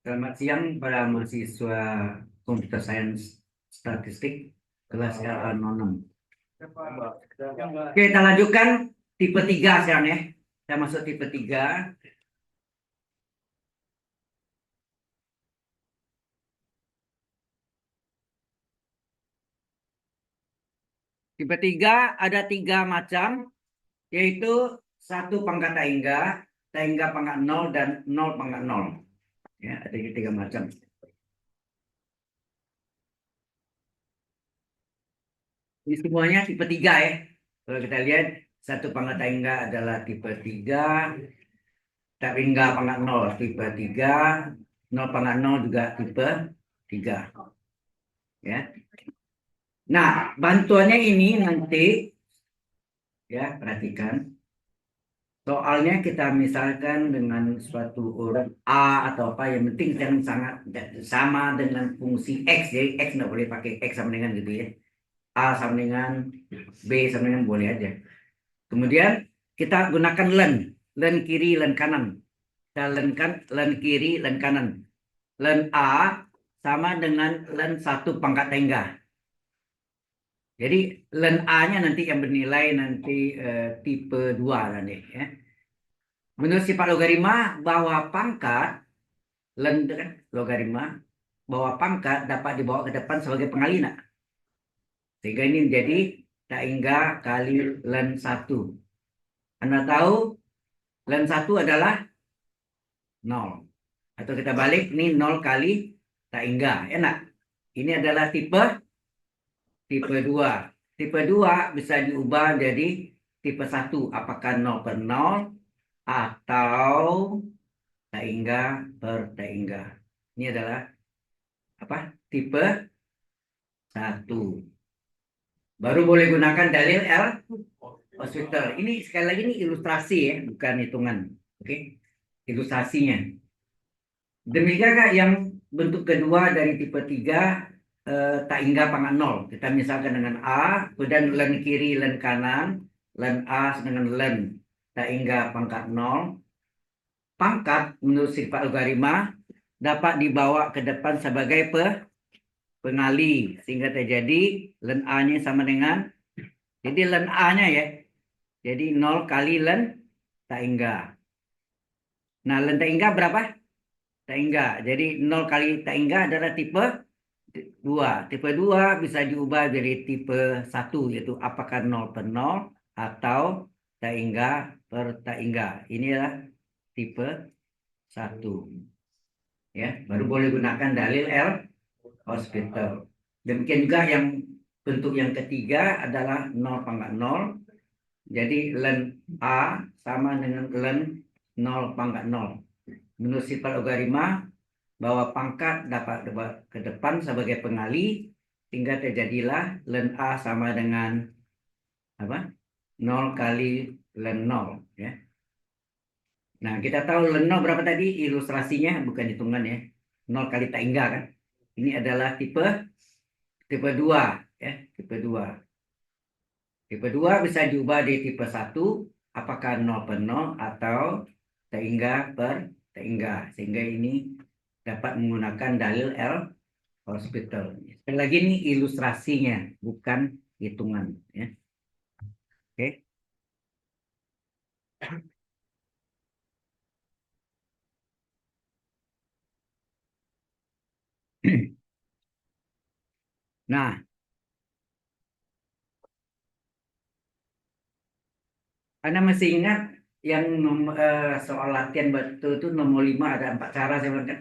Selamat siang para mahasiswa Computer Science Statistik kelas LA06. Oke, kita lanjutkan tipe 3 sekarang ya. Kita masuk tipe 3. Tipe 3 ada 3 macam, yaitu 1 pangkat Taingga pangkat 0, dan 0 pangkat 0. Ya, ada 3 macam. Ini semuanya tipe 3 ya. Kalau kita lihat, 1 pangkat Taingga adalah tipe 3, Taingga pangkat 0 tipe 3, 0 pangkat 0 juga tipe 3. Ya. Nah, bantuannya ini nanti ya, perhatikan. Soalnya kita misalkan dengan suatu huruf A atau apa, yang penting jangan sangat sama dengan fungsi X. Jadi X nggak boleh pakai X sama dengan gitu ya. A sama dengan B sama dengan boleh aja. Kemudian kita gunakan len. Len kiri, len kanan. Kita len kiri, len kanan. Len A sama dengan len 1 pangkat tengah. Jadi len A-nya nanti yang bernilai nanti tipe 2 nanti ya. Menurut sifat logaritma bahwa pangkat len kan logaritma bahwa pangkat dapat dibawa ke depan sebagai pengali nak. Sehingga ini menjadi taingga kali len 1. Anda tahu len 1 adalah 0. Atau kita balik, ini 0 kali taingga. Enak. Ini adalah tipe 2. Tipe 2 bisa diubah jadi tipe 1. Apakah 0 per 0 atau taingga per taingga. Ini adalah apa? Tipe 1. Baru boleh gunakan dalil L Hospital. Ini sekali lagi ini ilustrasi ya, bukan hitungan. Oke. Ilustrasinya. Demikian yang bentuk kedua dari tipe 3, taingga pangkat 0. Kita misalkan dengan A, kemudian len kiri, len kanan, len A dengan len taingga pangkat 0. Pangkat menurut sifat logaritma dapat dibawa ke depan sebagai pengali, sehingga terjadi len A-nya sama dengan, jadi len A-nya ya, jadi 0 kali len taingga. Nah, len taingga berapa? Taingga. Jadi 0 kali taingga adalah tipe 2. Tipe 2 bisa diubah jadi tipe 1, yaitu apakah 0 per 0 atau taingga per taingga. Inilah tipe 1. Ya, baru boleh gunakan dalil L Hospital. Demikian juga yang bentuk yang ketiga adalah 0 pangkat 0. Jadi len A sama dengan len 0 pangkat 0. Menurut sifat logaritma bahwa pangkat dapat ke depan sebagai pengali, sehingga terjadilah len A sama dengan apa? 0 kali len 0 ya. Nah, kita tahu len 0 berapa tadi? Ilustrasinya bukan hitungan ya. 0 kali taingga kan. Ini adalah tipe 2 ya, tipe 2. Tipe 2 bisa diubah di tipe 1, apakah 0 per 0 atau taingga per taingga. Sehingga ini dapat menggunakan dalil L Hospital. Sekali lagi ini ilustrasinya, bukan hitungan ya. Oke. Nah, Anda masih ingat yang soal latihan betul itu nomor 5 ada 4 cara saya bilang kan.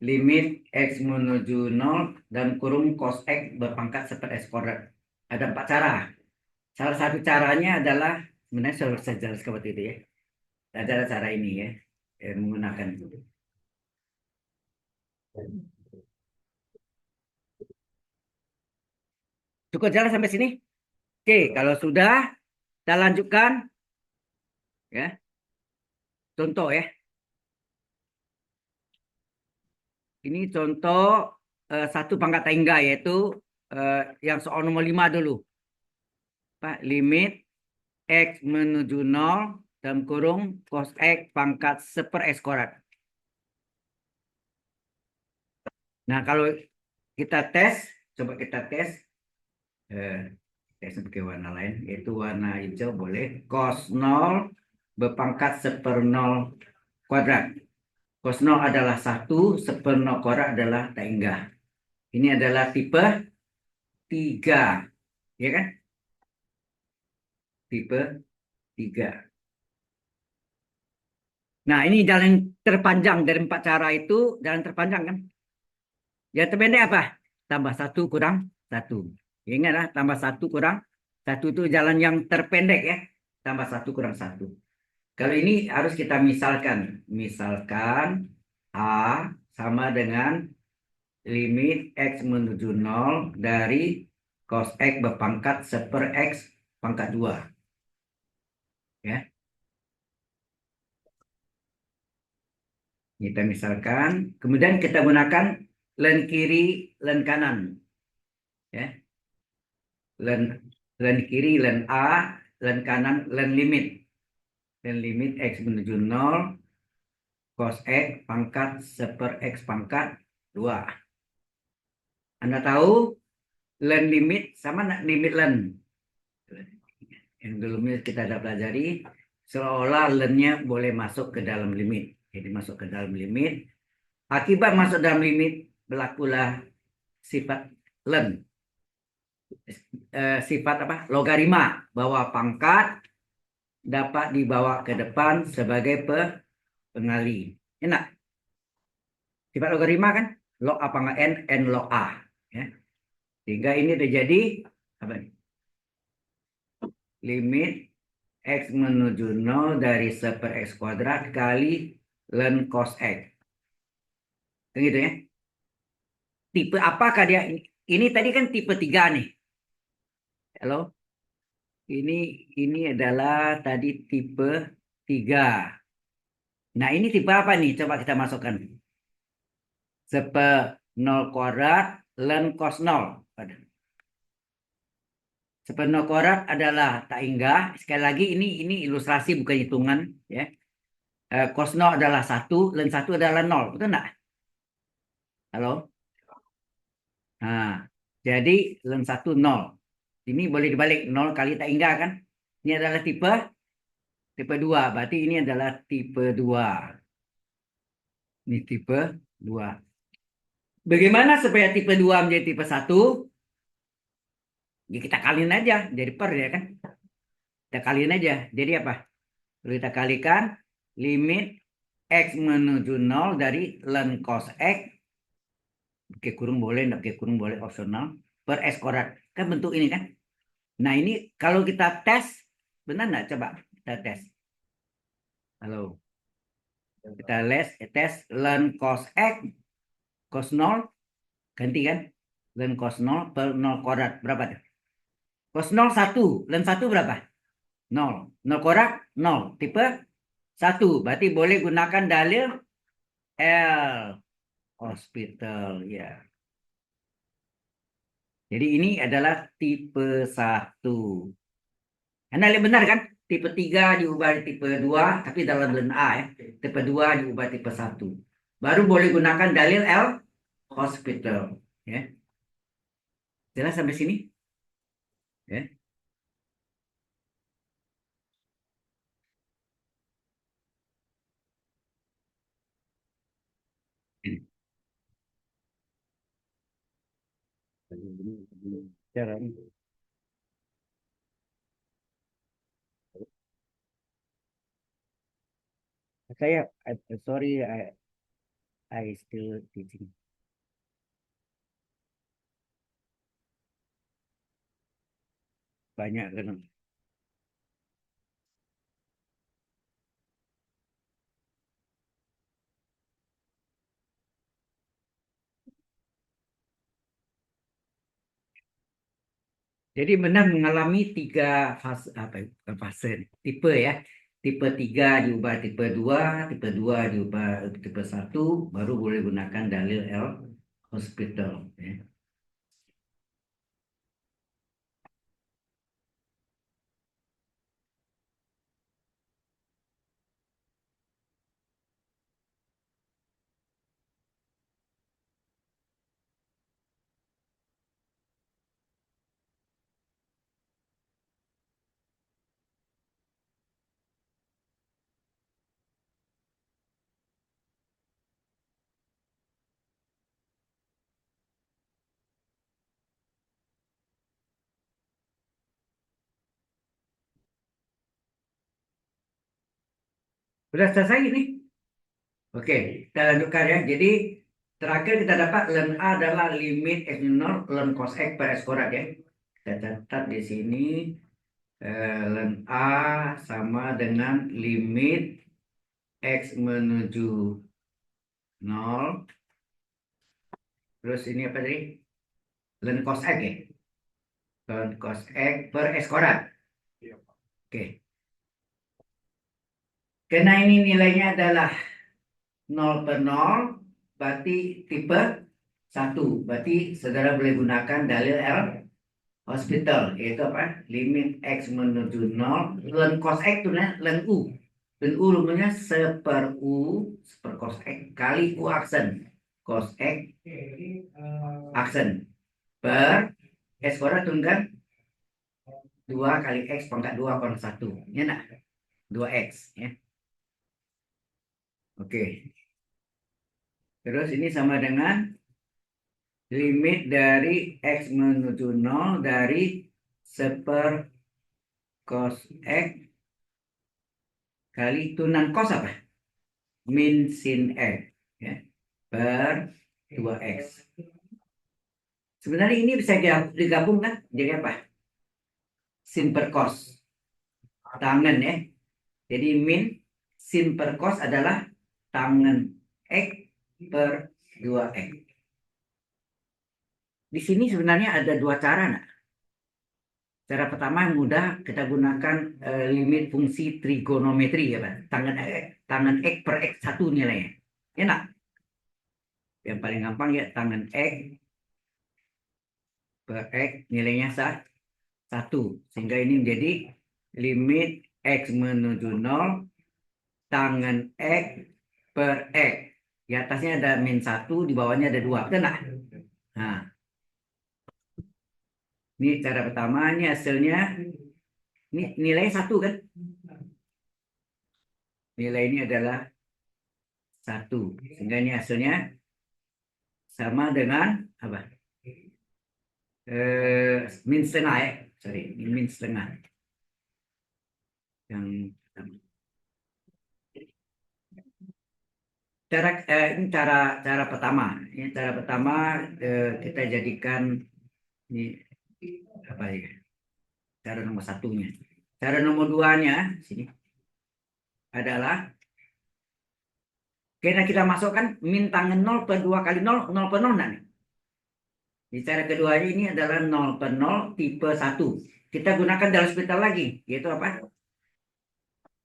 Limit X menuju 0 dan kurung cos X berpangkat seperti X kuadrat. Ada 4 cara. Salah satu caranya adalah, sebenarnya saya jelas seperti itu ya. Ada cara ini ya, menggunakan itu. Cukup jalan sampai sini? Oke, kalau sudah, kita lanjutkan ya. Contoh ya. Ini contoh 1 pangkat tangga, yaitu yang soal nomor 5 dulu. Pak, limit X menuju 0 dalam kurung cos X pangkat 1 X kuadrat. Nah, kalau kita tes, coba kita tes, eh, tes pakai warna lain, yaitu warna hijau boleh. Cos 0 berpangkat 1/0 kuadrat. Cos 0 adalah 1, 1/0 kuadrat adalah tak hingga. Ini adalah tipe 3, ya kan? Tipe 3. Nah, ini jalan terpanjang dari 4 cara itu, jalan terpanjang kan? Yang terpendek apa? Tambah 1 kurang 1. Ingatlah, tambah 1 kurang 1 itu jalan yang terpendek ya. Tambah 1 kurang 1. Kalau ini harus kita misalkan. Misalkan A sama dengan limit X menuju 0 dari cos X berpangkat 1/X pangkat 2. Ya, kita misalkan. Kemudian kita gunakan len kiri, len kanan. Ya, len len kiri, len A, len kanan, len limit. Len limit X menuju 0, cos X pangkat 1/X pangkat 2. Anda tahu len limit sama limit len. Yang dulu kita sudah pelajari, seolah lennya boleh masuk ke dalam limit. Jadi masuk ke dalam limit. Akibat masuk dalam limit, berlakulah sifat len. Sifat apa? Logarima, bahwa pangkat dapat dibawa ke depan sebagai pengali. Enak. Sifat logarima kan? Log A pangkat N log A. Ya. Sehingga ini terjadi apa nih? Limit X menuju 0 dari 1/X kuadrat kali len cos X. Begitu ya. Tipe apakah dia? Ini tadi kan tipe 3 nih. Halo. Ini adalah tadi tipe 3. Nah, ini tipe apa nih? Coba kita masukkan. 1/0 kuadrat len cos 0. 1/0 kuadrat adalah tak hingga. Sekali lagi ini ilustrasi bukan hitungan ya. Cos 0 adalah 1, len 1 adalah 0. Betul enggak? Halo? Nah, jadi len 1 0. Ini boleh dibalik 0 kali tak hingga kan? Ini adalah tipe tipe 2. Berarti ini adalah tipe 2. Ini tipe 2. Bagaimana supaya tipe 2 menjadi tipe 1? Ya kita kaliin aja jadi per ya kan? Kita kaliin aja. Jadi apa? Lalu kita kalikan limit X menuju 0 dari len cos X. Pakai kurung boleh, enggak pakai kurung boleh, opsional. Per X kuadrat. Kan bentuk ini kan? Nah ini kalau kita tes, benar nggak? Coba kita tes. Halo. Kita tes len cos X, cos 0, ganti kan? Len cos 0 per 0 kuadrat. Berapa tuh? Cos 0 1, len 1 berapa? 0. 0 kuadrat 0. Tipe 1. Berarti boleh gunakan dalil L hospital ya. Jadi ini adalah tipe 1. Anda lihat benar kan? Tipe 3 diubah tipe 2, tapi dalam len A ya. Tipe 2 diubah tipe 1. Baru boleh gunakan dalil L hospital ya. Jelas sampai sini? Ya. Cara saya sorry I still teaching. Banyak kan. Jadi benar mengalami 3 fase apa ya? Bukan fase tipe ya. Tipe 3 diubah tipe 2, tipe 2 diubah tipe 1, baru boleh gunakan dalil L hospital ya. Sudah selesai ini. Oke, kita lanjutkan ya. Jadi terakhir kita dapat ln A adalah limit x min 0 ln cos x per x kuadrat ya. Kita catat di sini ln A sama dengan limit x menuju 0. Terus ini apa tadi? Ln cos x ya. Ln cos x per x kuadrat. Oke. Karena ini nilainya adalah 0 per 0, berarti tipe 1. Berarti saudara boleh gunakan dalil L'Hospital, yaitu apa? Limit x menuju 0, ln cos x itu ln u. Ln u rumusannya seper u, seper cos x kali u aksen. Cos x aksen per x kuadrat itu kan 2 kali x pangkat 2 kurang 1. Ya nak? 2x ya. Oke. Terus ini sama dengan limit dari x menuju 0 dari seper cos x kali turunan cos apa? Min sin x ya, per 2x. Sebenarnya ini bisa digabung kan? Jadi apa? Sin per cos. Tangen ya. Jadi min sin per cos adalah tangen x per 2x. Di sini sebenarnya ada dua cara, nak. Cara pertama yang mudah, kita gunakan limit fungsi trigonometri ya, Pak. Tangan x per x 1 nilainya. Enak. Yang paling gampang ya tangan x per x nilainya 1. Sehingga ini menjadi limit x menuju 0 tangan x per x. Di atasnya ada min 1, di bawahnya ada 2. Betul nggak? Nah, ini cara pertama, ini hasilnya. Ini nilainya 1 kan? Nilai ini adalah 1. Sehingga ini hasilnya sama dengan apa? Min setengah ya. Sorry, ini min setengah. Yang ini cara pertama. Ini cara pertama kita jadikan ini apa ya? Cara nomor satunya. Cara nomor duanya sini adalah karena kita masukkan min tangan 0 per 2 kali 0, 0 per 0 nih. Di cara kedua ini adalah 0 per 0 tipe 1. Kita gunakan dalam hospital lagi, yaitu apa?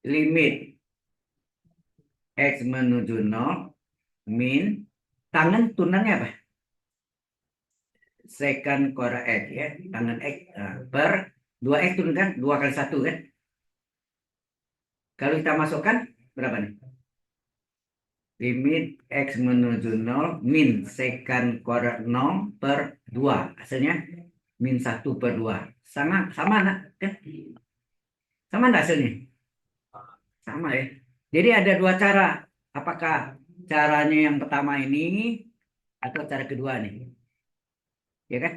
Limit x menuju 0 min tangan turunannya apa? Secant kuadrat x ya, tangan x per 2x turun kan? 2 kali 1 kan? Kalau kita masukkan berapa nih? Limit x menuju 0 min secant kuadrat 0 per 2. Hasilnya min 1 per 2. Sama nak kan? Sama enggak hasilnya? Sama ya. Jadi ada dua cara. Apakah caranya yang pertama ini atau cara kedua nih? Ya kan?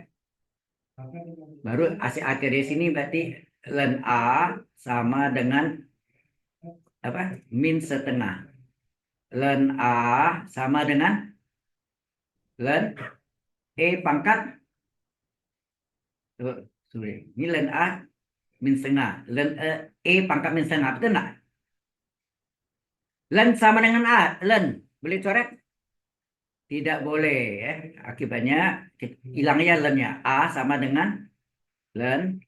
Baru akhir di sini berarti ln A sama dengan apa? Min setengah. Ln A sama dengan ln E pangkat sorry. Ini ln A min setengah. Ln E pangkat min setengah. Betul enggak? Ln sama dengan A. Ln. Boleh coret? Tidak boleh ya. Akibatnya hilangnya ln-nya. A sama dengan ln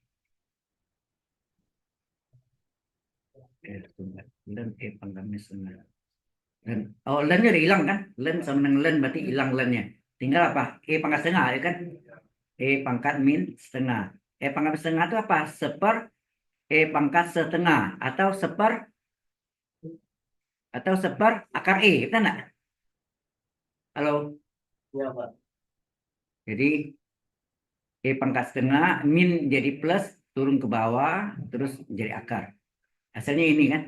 ln E pangkat min setengah. Ln-nya udah hilang kan? Ln sama dengan ln berarti hilang ln-nya. Tinggal apa? E pangkat setengah ya kan? E pangkat min setengah. E pangkat setengah itu apa? Seper E pangkat setengah atau seper akar E, kita enggak? Halo. Ya, Pak. Jadi E pangkat setengah min jadi plus turun ke bawah terus jadi akar. Hasilnya ini kan.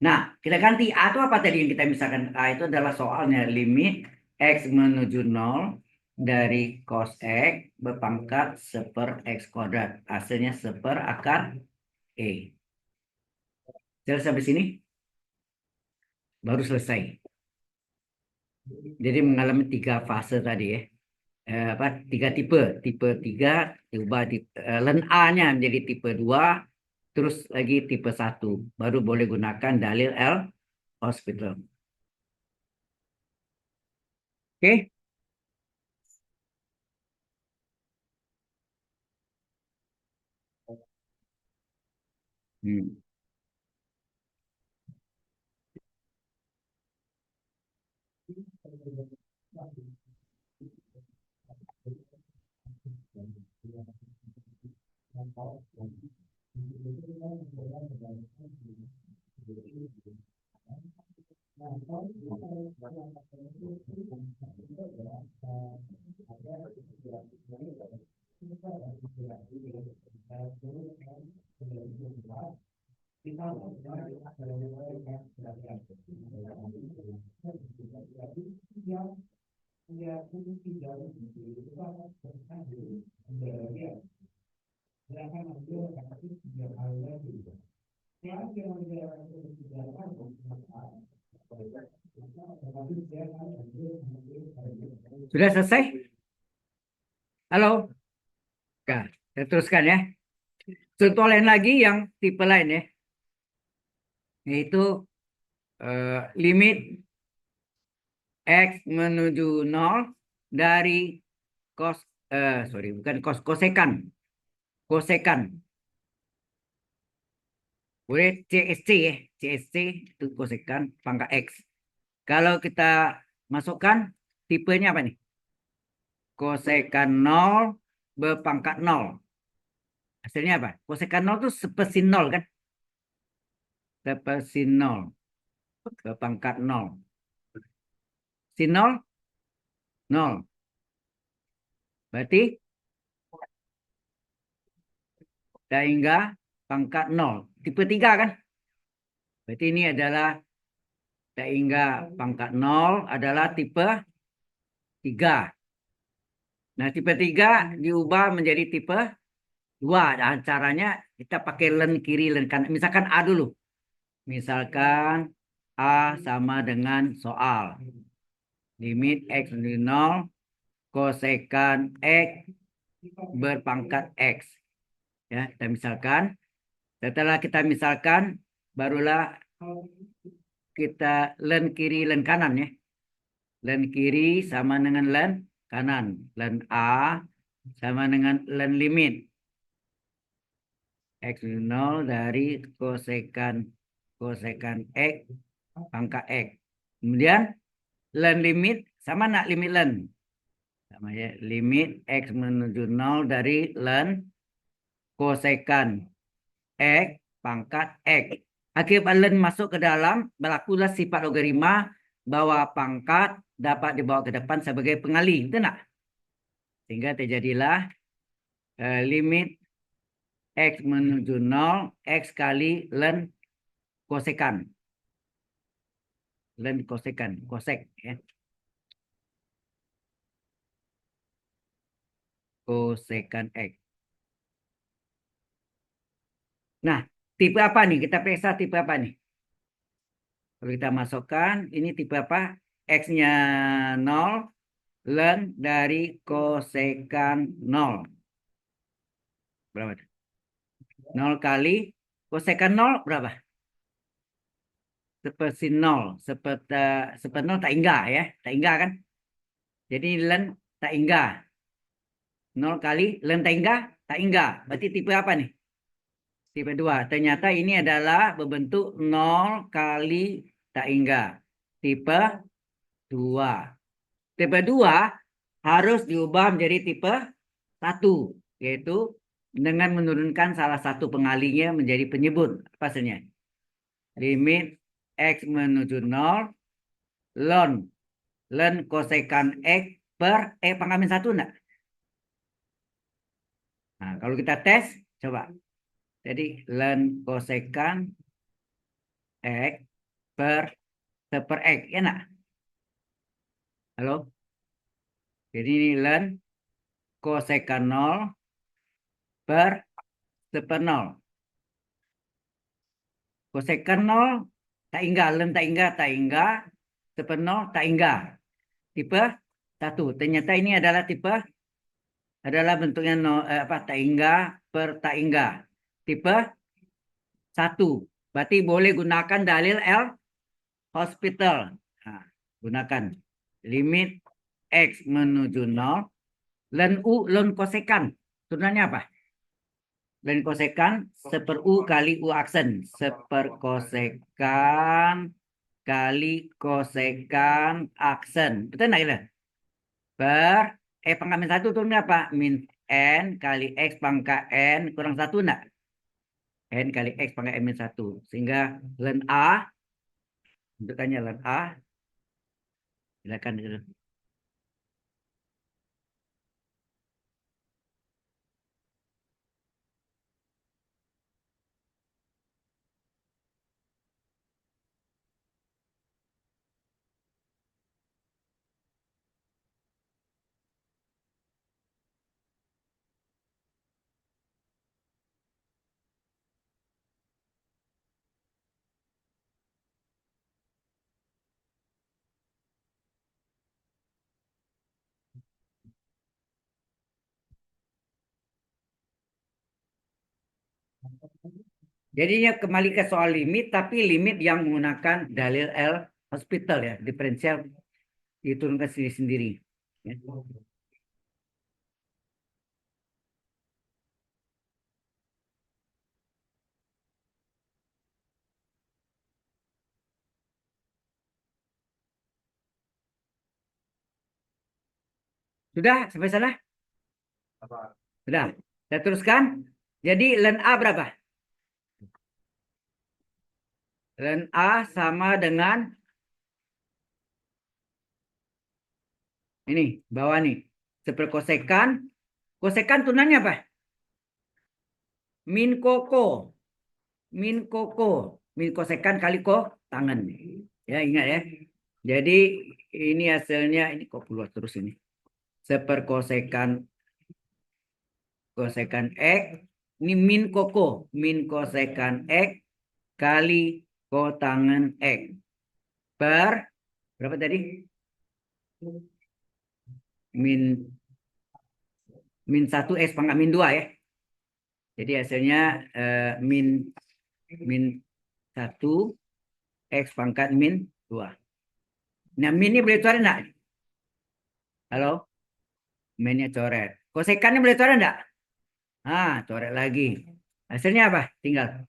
Nah, kita ganti A itu apa tadi yang kita misalkan? A itu adalah soalnya limit x menuju 0 dari cos x berpangkat seper x kuadrat. Hasilnya seper akar E. Jelas sampai sini? baru selesai. Jadi mengalami 3 fase tadi ya. Apa 3 tipe. Tipe 3 diubah len A-nya menjadi tipe 2, terus lagi tipe 1. Baru boleh gunakan dalil L hospital. Oke? Hmm. Sudah selesai? Halo? Nah, saya teruskan ya. Contoh lain lagi yang tipe lain ya, yaitu limit X menuju 0 dari cos, sorry, bukan cos, kosekan. Kosekan. Boleh CSC ya. CSC itu kosekan pangkat X. Kalau kita masukkan tipenya apa nih? Kosekan 0 berpangkat 0. Hasilnya apa? Kosekan 0 itu sepersin 0 kan? Sepersin 0 berpangkat 0. Sin 0, 0. Berarti hingga pangkat 0. Tipe 3 kan? Berarti ini adalah hingga pangkat 0 adalah tipe 3. Nah, tipe 3 diubah menjadi tipe 2. Dan caranya kita pakai len kiri, len kanan. Misalkan A dulu. Misalkan A sama dengan soal. Limit X menjadi 0, kosekan X berpangkat X. Ya, kita misalkan. Setelah kita misalkan, barulah kita len kiri, len kanan ya. Len kiri sama dengan len kanan. Len A sama dengan len limit. X 0 dari kosekan X pangkat X. Kemudian len limit sama nak limit len. Sama ya, limit X menuju 0 dari len kosekan X pangkat X. Akibat len masuk ke dalam, berlakulah sifat logaritma bahwa pangkat dapat dibawa ke depan sebagai pengali. Betul tak? Sehingga terjadilah limit X menuju 0, X kali len kosekan. Len kosekan, kosek ya. Kosekan X. Nah, tipe apa nih? Kita periksa tipe apa nih? Kalau kita masukkan, ini tipe apa? X-nya 0, len dari kosekan 0. Berapa? 0 kali kosekan 0 berapa? Seperti 0. Seperti 0 tak hingga ya. Tak hingga kan? Jadi len tak hingga. 0 kali len tak hingga. Tak hingga. Berarti tipe apa nih? Tipe 2. Ternyata ini adalah berbentuk 0 kali tak hingga. Tipe 2. Tipe 2 harus diubah menjadi tipe 1. Yaitu dengan menurunkan salah satu pengalinya menjadi penyebut. Apa hasilnya? Limit X menuju 0. Ln. Ln kosekan X per pangkat min 1 enggak? Nah, kalau kita tes, coba. Jadi ln kosekan X per X, ya enggak? Halo? Jadi ini ln kosekan 0 per 0. Kosekan 0 tak hingga, len tak hingga, sepenuh tak hingga. Tipe 1. Ternyata ini adalah tipe adalah bentuknya tak hingga per tak hingga. Tipe 1. Berarti boleh gunakan dalil L hospital. Nah, gunakan limit X menuju 0. Len U, len kosekan. Turunannya apa? Len kosekan seper U kali U aksen. Seper kosekan kali kosekan aksen. Betul nggak itu? Per pangkat min 1 turunnya apa? Min N kali X pangkat N kurang 1 enggak? N kali X pangkat N min 1. Sehingga len A, bentukannya len A. Silakan itu. Jadinya kembali ke soal limit, tapi limit yang menggunakan dalil L hospital ya, diferensial diturunkan sendiri-sendiri. Ya. Sudah sampai sana? Sudah. Saya teruskan. Jadi len A berapa? Len A sama dengan ini bawah nih. Seperkosekan. Kosekan tunanya apa? Min koko. Min koko. Min kosekan kali ko tangan. Ya ingat ya. Jadi ini hasilnya ini kok keluar terus ini. Seperkosekan kosekan X. Ini min koko. Min kosekan X kali kotangan X. Per berapa tadi? Min min 1 X pangkat min 2 ya. Jadi hasilnya min min 1 X pangkat min 2. Nah, min ini boleh coret enggak? Halo? Minnya coret. Kosekannya boleh coret enggak? Ah, coret lagi. Hasilnya apa? Tinggal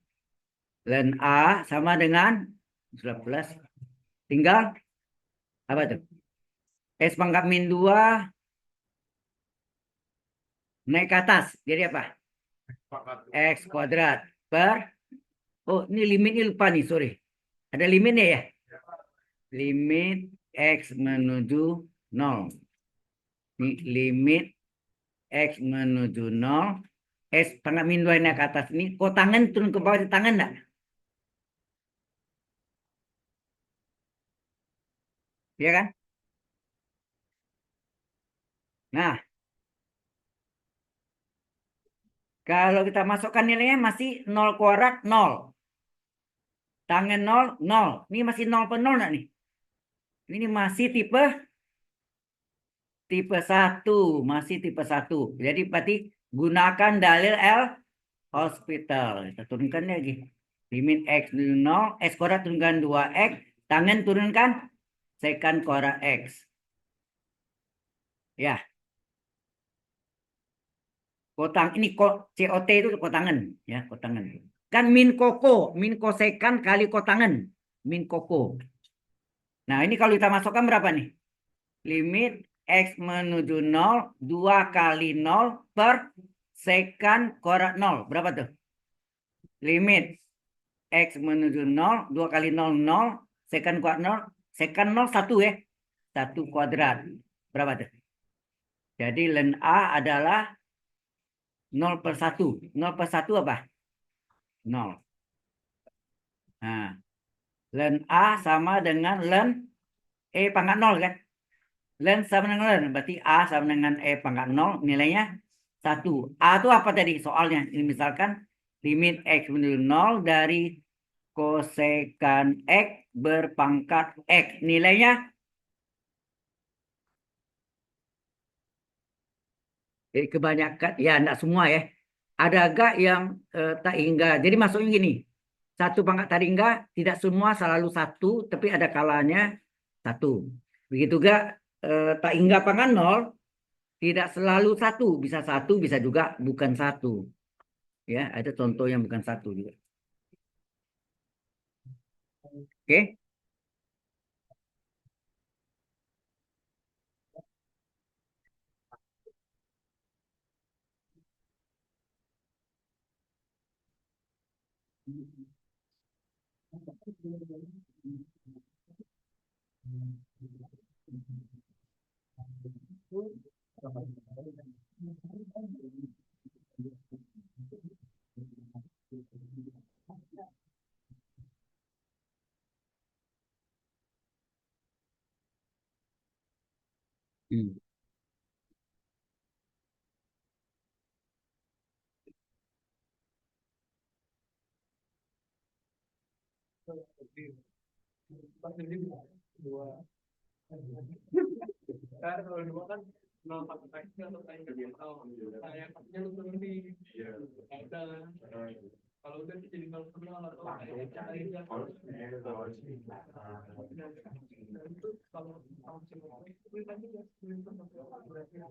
len A sama dengan 11. Tinggal apa tuh? X pangkat min 2 naik ke atas. Jadi apa? X kuadrat per oh, ini limitnya lupa nih, sorry. Ada limitnya ya? Limit X menuju 0. Ini limit X menuju 0. X pangkat min 2 naik ke atas. Ini kok tangan turun ke bawah di tangan enggak? Iya kan? Nah, kalau kita masukkan nilainya masih 0 kuadrat 0. Tangan 0, 0. Ini masih 0 per 0 enggak nih? Ini masih tipe 1. Masih tipe 1. Jadi berarti gunakan dalil L hospital. Kita turunkan lagi. Limit X menuju 0. X kuadrat turunkan 2X. Tangan turunkan secant kuadrat X. Ya. Kotang ini COT itu kotangan. Ya, kotangan. Kan min koko. Min kosekan kali kotangan. Min koko. Nah, ini kalau kita masukkan berapa nih? Limit X menuju 0, 2 kali 0 per secant kuadrat 0. Berapa tuh? Limit X menuju 0, 2 kali 0, 0. Secant kuadrat 0. Secant 0, 1 ya. 1 kuadrat. Berapa tuh? Jadi len A adalah 0 per 1. 0 per 1 apa? 0. Nah, len A sama dengan len E pangkat 0 kan? Len sama dengan len. Berarti A sama dengan E pangkat 0. Nilainya 1. A itu apa tadi soalnya? Ini misalkan limit X menuju 0 dari kosekan X berpangkat X. Nilainya kebanyakan, ya enggak semua ya. Ada agak yang tak hingga. Jadi maksudnya gini, satu pangkat tak hingga tidak semua selalu satu, tapi ada kalanya satu. Begitu juga tak hingga pangkat nol tidak selalu satu, bisa satu, bisa juga bukan satu. Ya, ada contoh yang bukan satu juga. Oke. Hmm.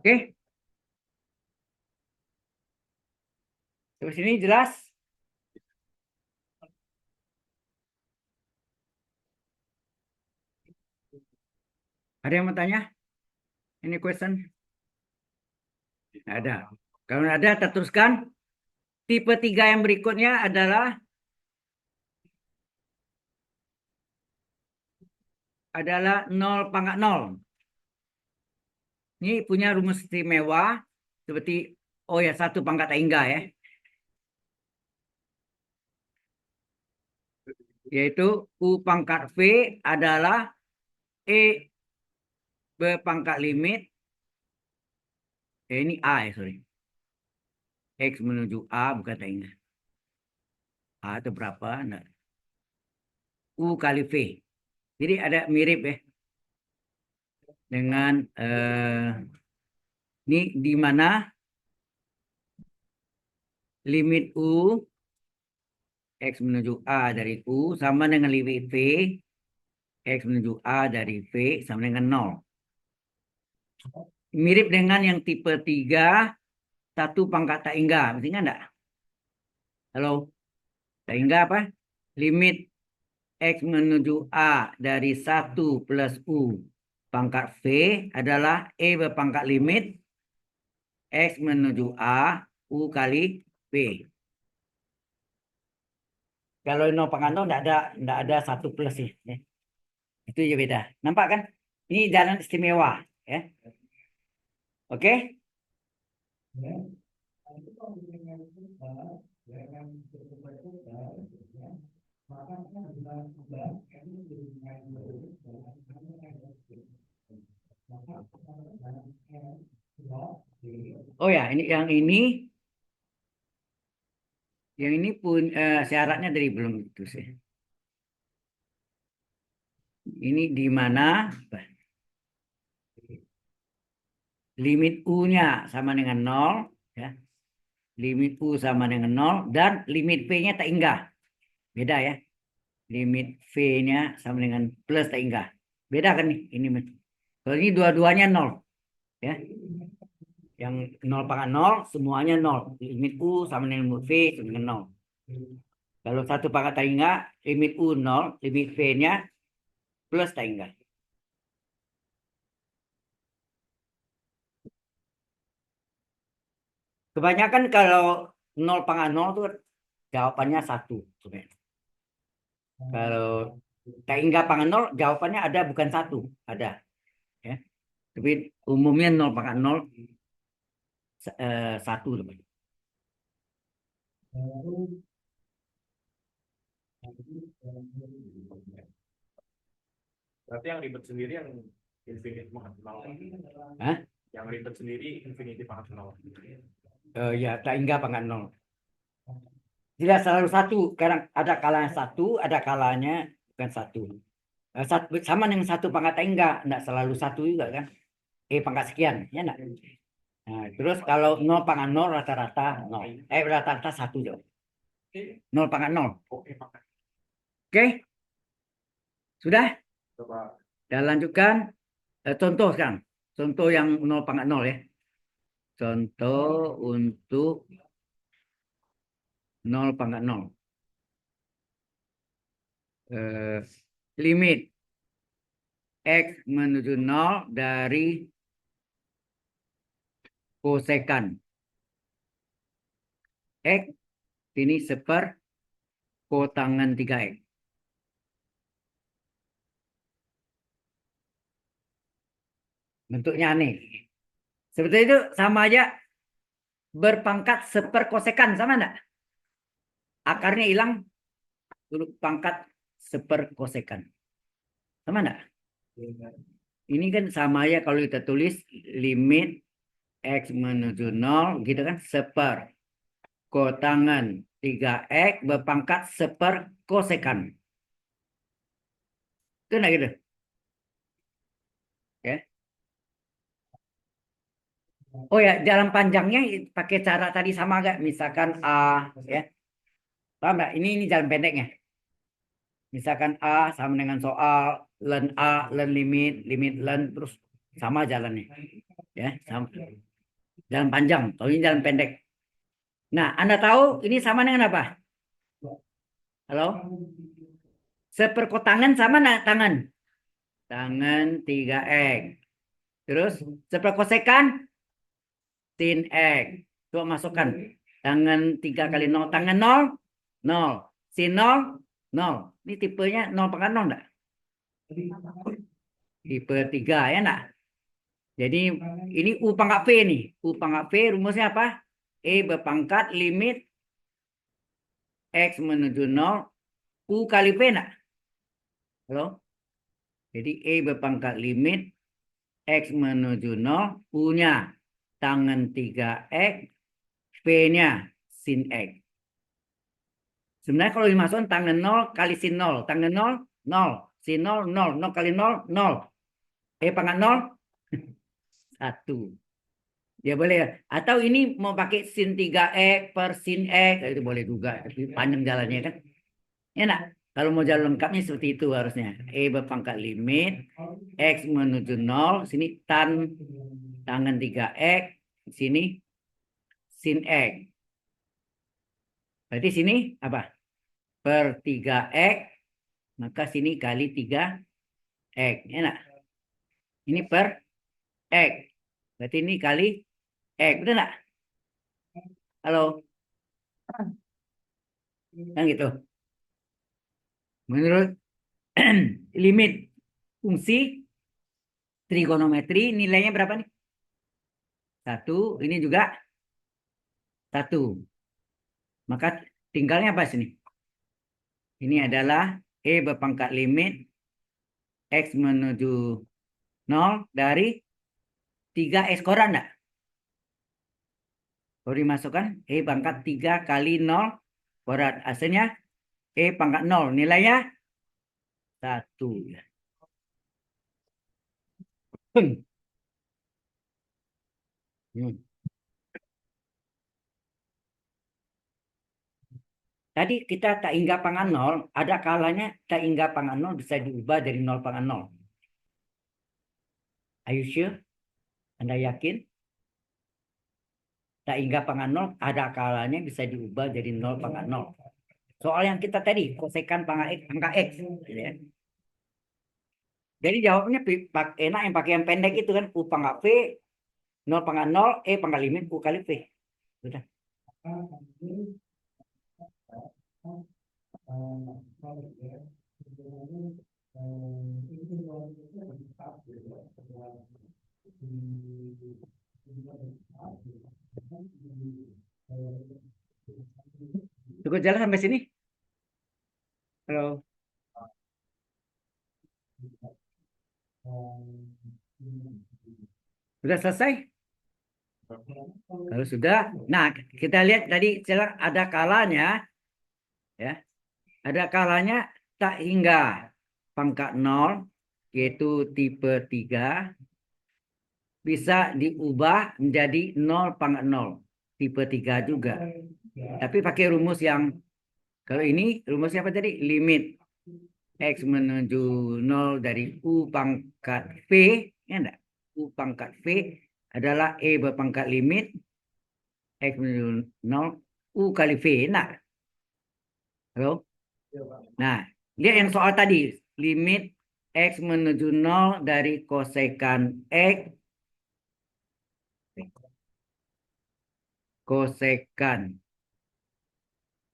Oke, terus ini jelas? Ada yang mau tanya? Ini question? Ada. Kalau ada, kita teruskan. Tipe 3 yang berikutnya adalah nol pangkat nol. Ini punya rumus istimewa seperti, oh ya, satu pangkat tak hingga ya, yaitu U pangkat V adalah E berpangkat limit, ini A ya, sorry. X menuju A bukan tak hingga. A itu berapa? Nah, U kali V. Jadi ada mirip ya dengan ini di mana limit U X menuju A dari U sama dengan limit V X menuju A dari V sama dengan 0. Mirip dengan yang tipe 3 satu pangkat tak hingga. Mestinya enggak? Halo, tak hingga apa? Limit X menuju A dari 1 plus U pangkat V adalah E berpangkat limit X menuju A U kali V. Kalau 0 pangkat 0 enggak ada 1 plus sih. Ya. Itu aja beda. Nampak kan? Ini jalan istimewa. Ya. Oke? Oh ya, yang ini pun syaratnya dari belum itu sih. Ini di mana limit U-nya sama dengan 0 ya. Limit U sama dengan 0 dan limit V-nya tak hingga. Beda ya. Limit V-nya sama dengan plus tak hingga. Beda kan nih ini. Kalau ini dua-duanya 0 ya. Yang 0 pangkat 0 semuanya 0. Limit U sama dengan limit V sama dengan 0. Kalau satu pangkat tak hingga, limit U 0, limit V-nya plus tak hingga. Kebanyakan kalau 0 pangkat 0 itu jawabannya 1. Kalau tak hingga pangkat 0 jawabannya ada bukan 1, ada ya. Tapi umumnya 0 pangkat 0 1. Berarti yang ribet sendiri yang infinite pangkat 0. Hah? Yang ribet sendiri infinity pangkat 0. Ya tak hingga pangkat 0. Tidak selalu satu. Kadang ada kalanya satu, ada kalanya bukan satu. Sama dengan satu pangkat enggak selalu satu juga kan. Pangkat sekian, ya enggak? Nah, terus kalau 0 pangkat 0 rata-rata 0. Rata-rata satu dong. 0 pangkat 0. Oke, sudah? Coba Kita lanjutkan. Contoh sekarang. Contoh yang 0 pangkat 0 ya. Contoh untuk 0 pangkat 0. Eh, limit X menuju 0 dari kosekan X ini seper kotangan 3X. Bentuknya aneh. Seperti itu sama aja berpangkat seper kosekan, sama enggak? Akarnya hilang, huruf pangkat seper kosekan. Sama enggak? Ini kan sama aja kalau kita tulis limit X menuju 0 gitu kan, seper kotangan 3X berpangkat seper kosekan. Itu enggak gitu? Ya. Oh ya, jalan panjangnya pakai cara tadi sama enggak? Misalkan A ya. Paham enggak? Ini jalan pendeknya. Misalkan A sama dengan soal len A, len limit, limit len terus sama jalannya. Ya, sama. Jalan panjang, kalau ini jalan pendek. Nah, Anda tahu ini sama dengan apa? Halo? Seperkotangan sama enggak tangan? Tangan 3X. Terus seperkosekan sin X. Coba masukkan. Tangan 3 kali 0. Tangan 0. 0. Sin 0. 0. Ini tipenya 0 pangkat 0 enggak? Tipe 3 ya enggak? Jadi ini U pangkat V nih. U pangkat V rumusnya apa? Berpangkat limit X menuju 0. U kali V enggak? Halo? Jadi berpangkat limit X menuju 0. U-nya tangan 3X. V-nya sin X. Sebenarnya kalau dimasukkan tangan 0 kali sin 0. Tangan 0, 0. Sin 0, 0. 0 kali 0, 0. Pangkat 0, 1. Ya boleh. Atau ini mau pakai sin 3X per sin X. Itu boleh juga. Tapi panjang jalannya kan. Enak. Kalau mau jalan lengkapnya seperti itu harusnya. Berpangkat limit. X menuju 0. Sini tangan 3X. Sini sin X. Berarti sini apa? Per 3X. Maka sini kali 3X. Enak. Ini per X. Berarti ini kali X. Betul nggak? Halo? Kan gitu. Menurut limit fungsi trigonometri nilainya berapa nih? 1. Ini juga 1. Maka tinggalnya apa sini? Ini adalah berpangkat limit X menuju 0 dari 3X koran enggak? Kalau dimasukkan pangkat 3 kali 0 kuadrat. Hasilnya pangkat 0. Nilainya 1. Hmm. Tadi kita tak hingga pangkat 0. Ada kalanya tak hingga pangkat 0 bisa diubah dari 0 pangkat 0. Are you sure? Anda yakin? Tak hingga pangkat 0 ada kalanya bisa diubah dari 0 pangkat 0. Soal yang kita tadi, kosekan pangkat X. Gitu ya. Jadi jawabnya enak yang pakai yang pendek itu kan. U pangkat V, 0 pangkat 0, pangkat limit U kali V. Sudah. Cukup jalan sampai sini? Halo. Sudah selesai? Kalau sudah, nah kita lihat tadi ada kalanya Ya. Ada kalanya tak hingga pangkat 0, yaitu tipe 3, bisa diubah menjadi 0,0. Tipe 3 juga. Tapi pakai rumus yang, kalau ini rumusnya apa tadi? Limit X menuju 0 dari U pangkat V. Ya enggak? U pangkat V adalah E berpangkat limit X menuju 0 U kali V. Nah, halo? Nah, lihat yang soal tadi. Limit X menuju 0 dari kosekan X. Kosekan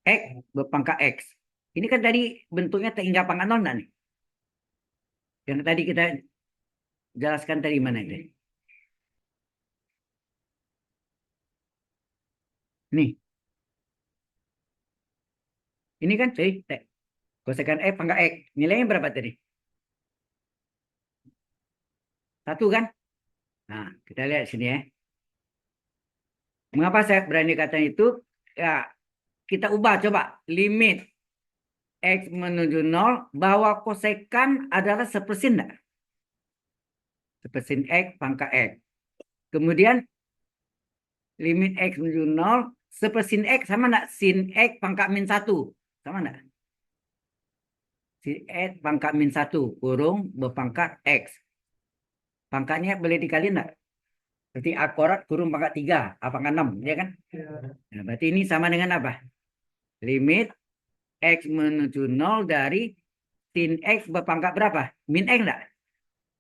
X berpangkat X. Ini kan tadi bentuknya hingga pangkat 0 nih. Yang tadi kita jelaskan tadi mana itu? Nih. Ini kan tadi kosekan X pangkat X. Nilainya berapa tadi? 1 kan? Nah, kita lihat sini ya. Mengapa saya berani kata itu? Ya, kita ubah coba. Limit X menuju 0 bahwa kosekan adalah sepersin enggak? Sepersin X pangkat X. Kemudian limit X menuju 0 sepersin X sama enggak? Sin X pangkat min 1. Sama enggak? Sin X pangkat min 1 kurung berpangkat X. Pangkatnya boleh dikali enggak? Berarti akurat kurung pangkat 3, pangkat 6, ya kan? Nah, berarti ini sama dengan apa? Limit X menuju 0 dari sin X berpangkat berapa? Min X enggak?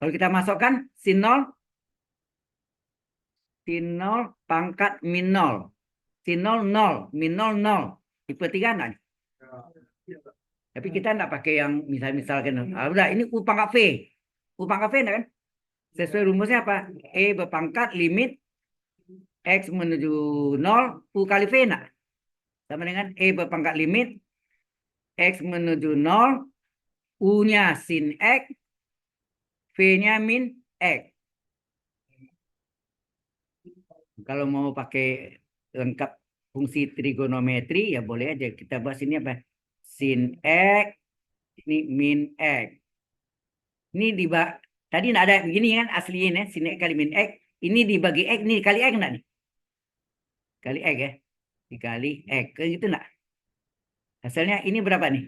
Kalau kita masukkan sin 0 pangkat min 0. Sin 0, 0. Min 0, 0. Tipe 3 enggak? Tapi kita enggak pakai yang misalkan. Udah, ini U pangkat V. U pangkat V enggak kan? Sesuai rumusnya apa? E berpangkat limit X menuju 0 U kali V enggak? Sama dengan E berpangkat limit X menuju 0 U-nya sin X, V-nya min X. Kalau mau pakai lengkap fungsi trigonometri ya boleh aja. Kita bahas ini apa? Sin X, ini min X. Ini tadi nggak ada begini kan aslinya sin X kali min X. Ini dibagi X, ini kali X enggak nih? Kali X ya. Dikali X. Kayak gitu enggak? Hasilnya ini berapa nih?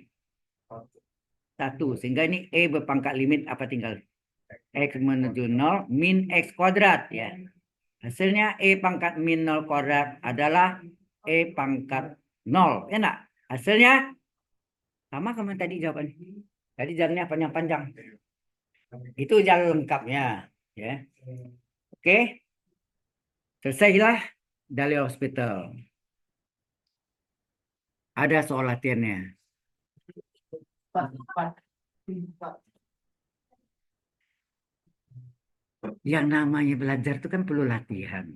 1. Sehingga ini E berpangkat limit apa tinggal? X menuju 0 min X kuadrat ya. Hasilnya E pangkat min 0 kuadrat adalah E pangkat 0. Ya enggak? Hasilnya sama kamu tadi jawabannya. Tadi jalannya panjang-panjang. Itu jalan lengkapnya. Ya. Oke. Selesailah dari hospital. Ada soal latihannya. Yang namanya belajar itu kan perlu latihan.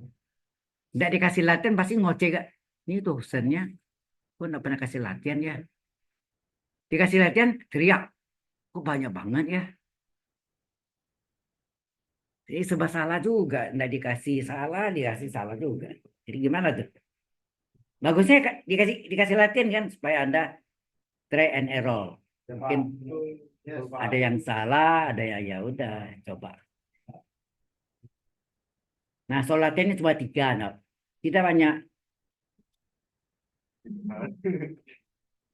Tidak dikasih latihan pasti ngoceh gak? Ini dosennya kok nggak pernah kasih latihan ya. Dikasih latihan teriak. Kok banyak banget ya. Jadi serba salah juga. Nggak dikasih salah juga. Jadi gimana tuh? Bagusnya dikasih latihan kan supaya Anda try and error. Mungkin ada yang salah, ada yang ya udah coba. Nah, soal latihannya cuma 3. Nah, kita banyak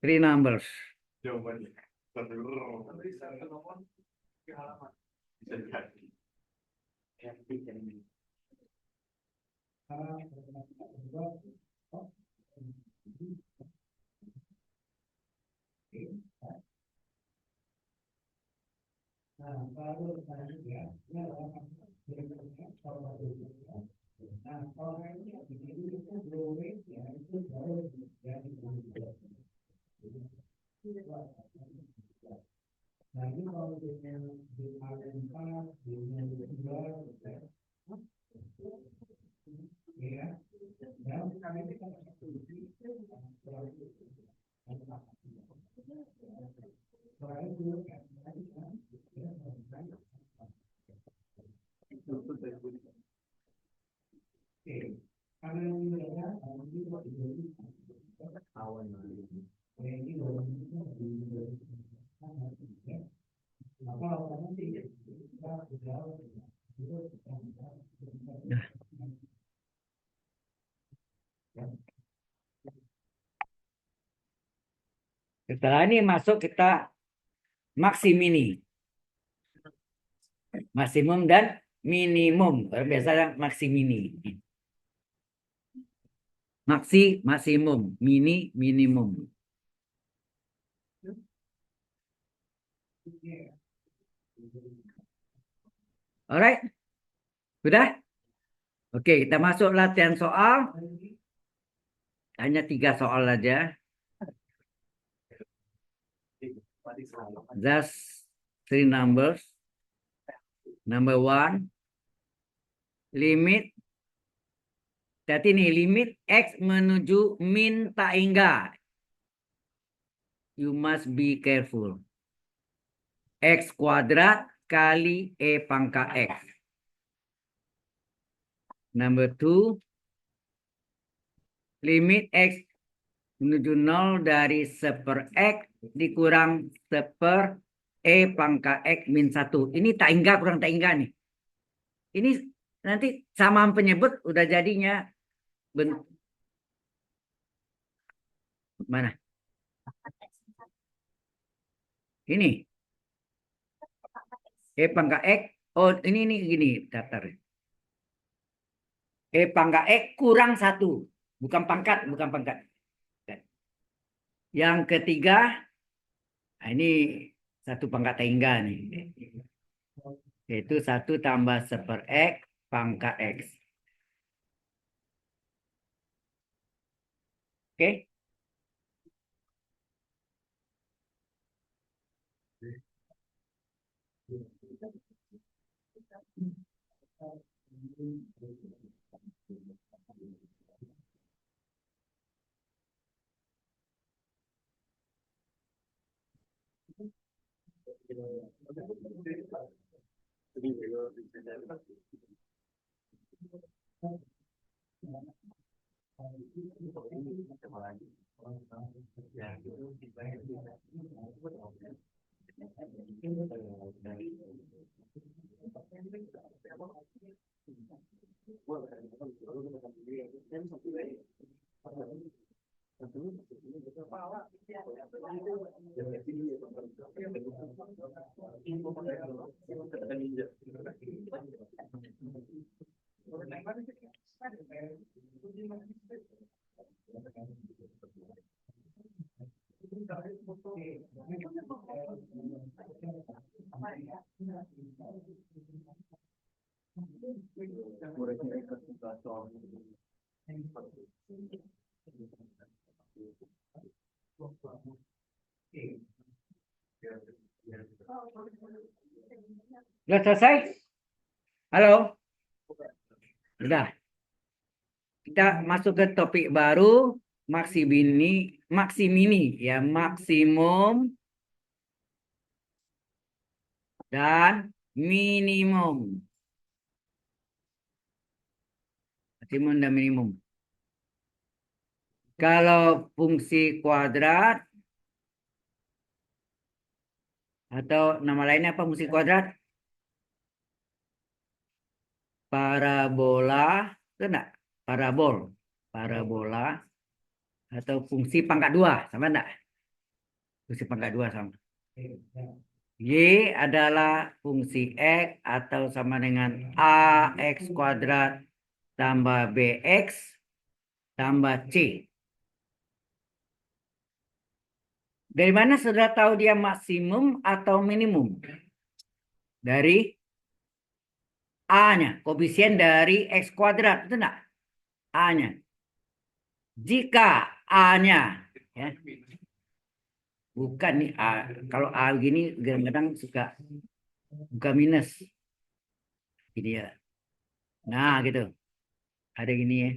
3 numbers. Jawabannya. Bisa jadi. Setelah ini masuk kita maksimini. Maksimum dan minimum. Biasanya maksimini. Maksi, maksimum. Mini, minimum. Alright? Sudah? Oke, kita masuk latihan soal. Hanya 3 soal aja. Just 3 numbers. Number 1. Limit. Jadi ini limit X menuju min tak hingga. You must be careful. X kuadrat kali E pangkat X. Number 2. Limit X menuju 0 dari 1/X dikurang 1/E pangkat X min 1. Ini tak hingga kurang tak hingga nih. Ini nanti samaan penyebut udah jadinya mana? Ini. E pangkat X. Oh, ini gini daftar. E pangkat X kurang 1. Bukan pangkat. Yang ketiga, nah ini 1 pangkat tak hingga nih. Yaitu 1 tambah 1/X pangkat X. Oke? Sudah selesai? Halo? Sudah. Kita masuk ke topik baru, maksimini ya, maksimum dan minimum. Maksimum dan minimum. Kalau fungsi kuadrat atau nama lainnya apa fungsi kuadrat? Parabola, itu enggak? Parabola atau fungsi pangkat 2, sama enggak? Fungsi pangkat 2 sama. Y adalah fungsi X atau sama dengan AX kuadrat tambah BX tambah C. Dari mana saudara tahu dia maksimum atau minimum? Dari A-nya, koefisien dari X kuadrat, itu enggak? A-nya. Jika A-nya, ya, bukan nih A. Kalau A gini kadang-kadang suka buka minus. Ini ya. Nah, gitu. Ada gini ya.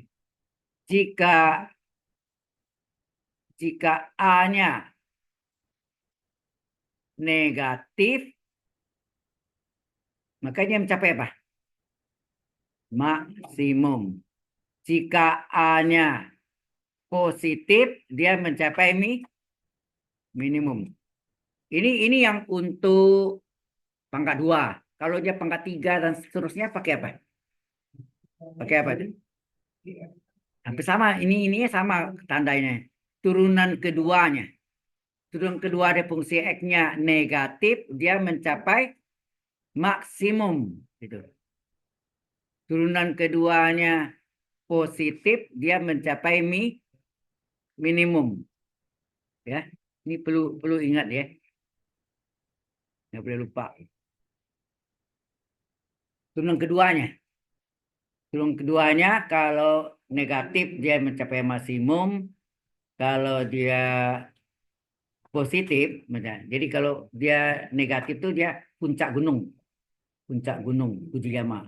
Jika A-nya negatif, maka dia mencapai apa? Maksimum. Jika A-nya positif, dia mencapai minimum. Ini yang untuk pangkat 2. Kalau dia pangkat 3 dan seterusnya pakai apa? Pakai apa itu? Hampir sama. Ininya sama tandanya. Turunan keduanya. Turunan kedua ada fungsi X-nya negatif, dia mencapai maksimum. Gitu. Turunan keduanya positif, dia mencapai minimum. Ya, ini perlu ingat ya. Nggak boleh lupa. Turunan keduanya. Turunan keduanya kalau negatif dia mencapai maksimum. Kalau dia positif, jadi kalau dia negatif tuh dia puncak gunung Fujiyama.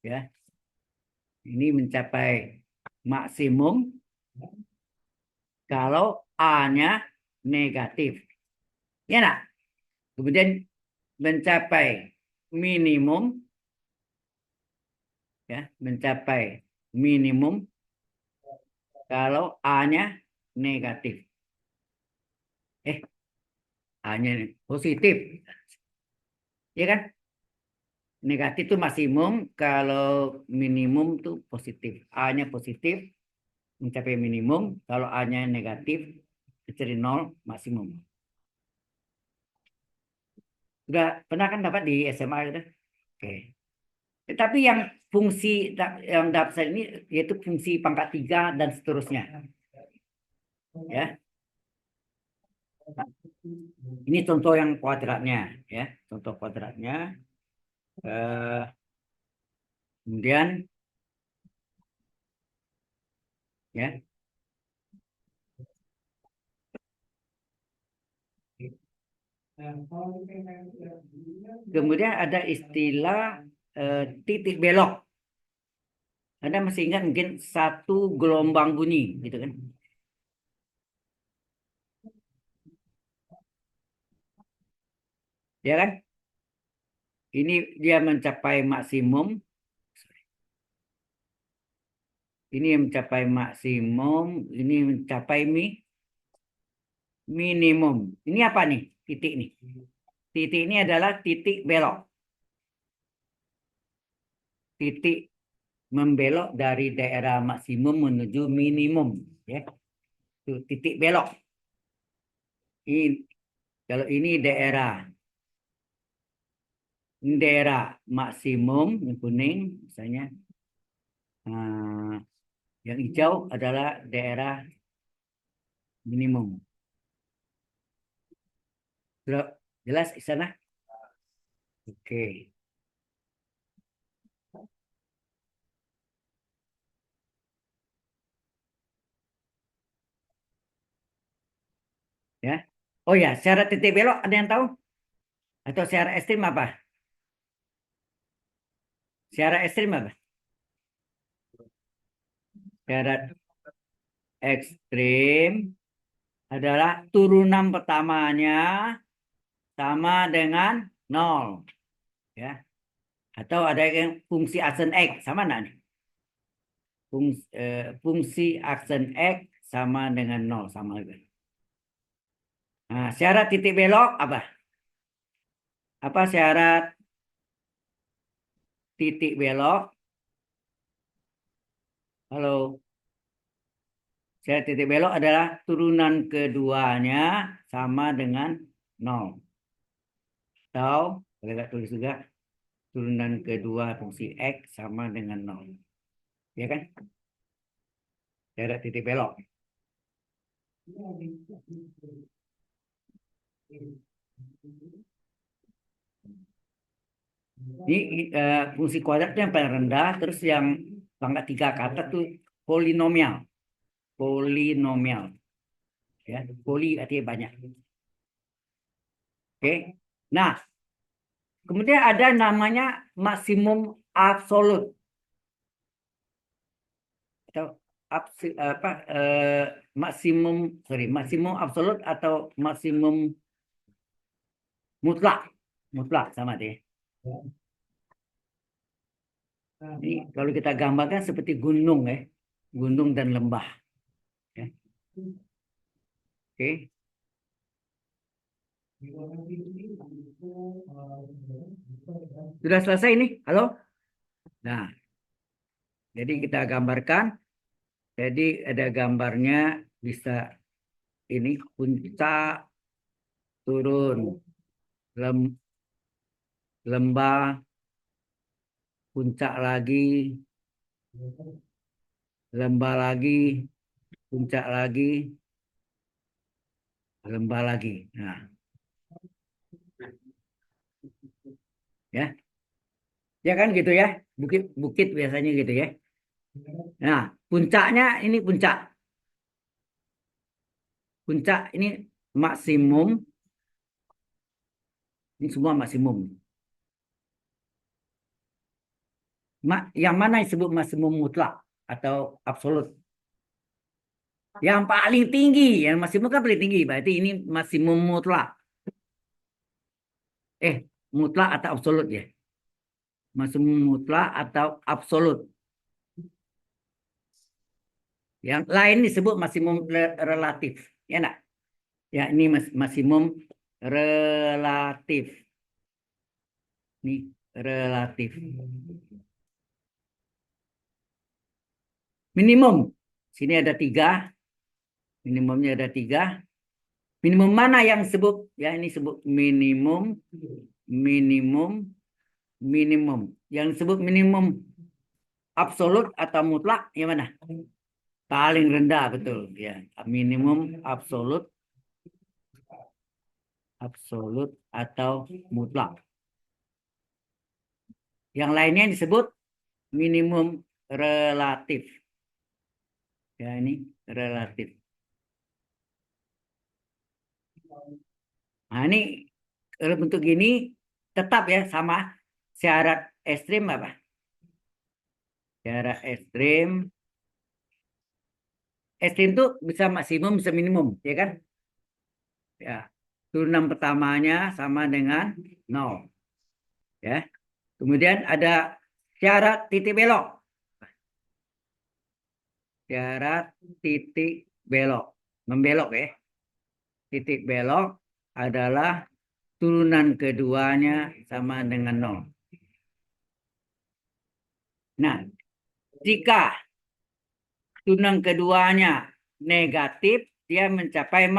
Ya, ini mencapai maksimum kalau A-nya negatif. Ya nak? Kemudian mencapai minimum, ya, mencapai minimum kalau A-nya negatif. A-nya positif, ya kan? Negatif itu maksimum, kalau minimum tuh positif. A-nya positif mencapai minimum, kalau A-nya negatif dari 0 maksimum. Sudah pernah kan dapat di SMA gitu? Oke. Tetapi yang fungsi yang dapat ini yaitu fungsi pangkat 3 dan seterusnya. Ya. Ini contoh yang kuadratnya, ya. Contoh kuadratnya. Eh, kemudian, ya. Kemudian ada istilah titik belok. Anda masih ingat mungkin satu gelombang bunyi, gitu kan? Ya kan? Ini dia mencapai maksimum. Ini mencapai maksimum. Ini mencapai minimum. Ini apa nih? Titik nih. Titik ini adalah titik belok. Titik membelok dari daerah maksimum menuju minimum. Ya. Itu titik belok. Kalau ini daerah maksimum yang kuning misalnya, yang hijau adalah daerah minimum. Sudah jelas di sana? Oke. Ya. Oh ya, syarat titik belok ada yang tahu? Atau syarat ekstrim apa? Syarat ekstrim apa? Syarat ekstrim adalah turunan pertamanya sama dengan 0. Ya. Atau ada yang fungsi aksen X. Sama enggak nih? Fungsi aksen X sama dengan 0. Sama juga. Nah, syarat titik belok apa? Apa syarat titik belok? Halo. Syarat titik belok adalah turunan keduanya sama dengan 0. Atau, kalau nggak tulis juga, turunan kedua fungsi X sama dengan 0. Ya kan? Syarat titik belok. Ini fungsi kuadrat itu yang paling rendah, terus yang pangkat 3 ke atas tuh polinomial. Polinomial. Ya, poli artinya banyak. Oke. Nah, kemudian ada namanya maksimum absolut. Atau apa maksimum absolut atau maksimum mutlak sama deh. Ini kalau kita gambarkan seperti gunung ya, gunung dan lembah. Ya. Oke. Sudah selesai ini? Halo? Nah, jadi kita gambarkan. Jadi ada gambarnya bisa ini puncak turun lem, lembah puncak lagi lembah lagi puncak lagi lembah lagi. Nah, ya, ya kan gitu ya. Bukit-bukit biasanya gitu ya. Nah, puncaknya ini puncak ini maksimum. Ini semua maksimum. Yang mana disebut maksimum mutlak atau absolut? Yang paling tinggi, yang maksimum kan paling tinggi. Berarti ini maksimum mutlak. Mutlak atau absolut ya? Maksimum mutlak atau absolut. Yang lain disebut maksimum relatif. Ya enggak? Ya, ini maksimum relatif. Ini relatif. Minimum. Sini ada 3. Minimumnya ada 3. Minimum mana yang disebut? Ya, ini sebut minimum. Minimum. Minimum. Yang disebut minimum absolut atau mutlak, yang mana? Paling rendah, betul. Ya, minimum absolut. Absolut atau mutlak. Yang lainnya disebut minimum relatif. Ya, ini relatif. Nah, ini kalau bentuk gini tetap ya sama syarat ekstrim apa? Syarat ekstrim itu bisa maksimum bisa minimum, ya kan? Ya. Turunan pertamanya sama dengan 0, ya. Kemudian ada syarat titik belok. Syarat titik belok. Membelok ya. Titik belok adalah turunan keduanya sama dengan 0. Nah, jika turunan keduanya negatif, dia mencapai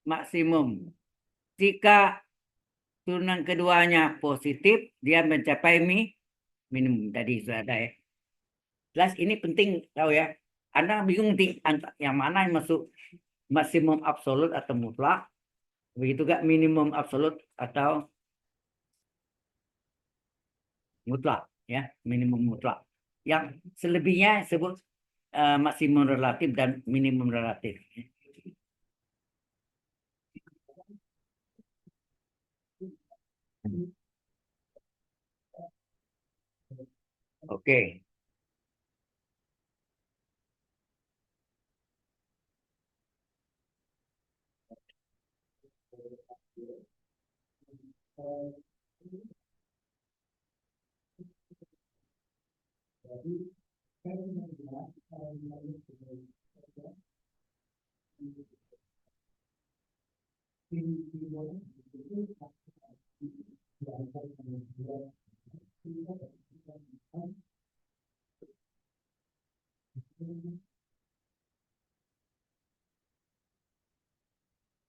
maksimum. Jika turunan keduanya positif, dia mencapai minimum. Tadi sudah ada ya. Jelas ini penting tahu ya. Anda bingung nanti yang mana yang masuk maksimum absolut atau mutlak. Begitu gak minimum absolut atau mutlak ya, minimum mutlak. Yang selebihnya sebut maksimum relatif dan minimum relatif. Oke.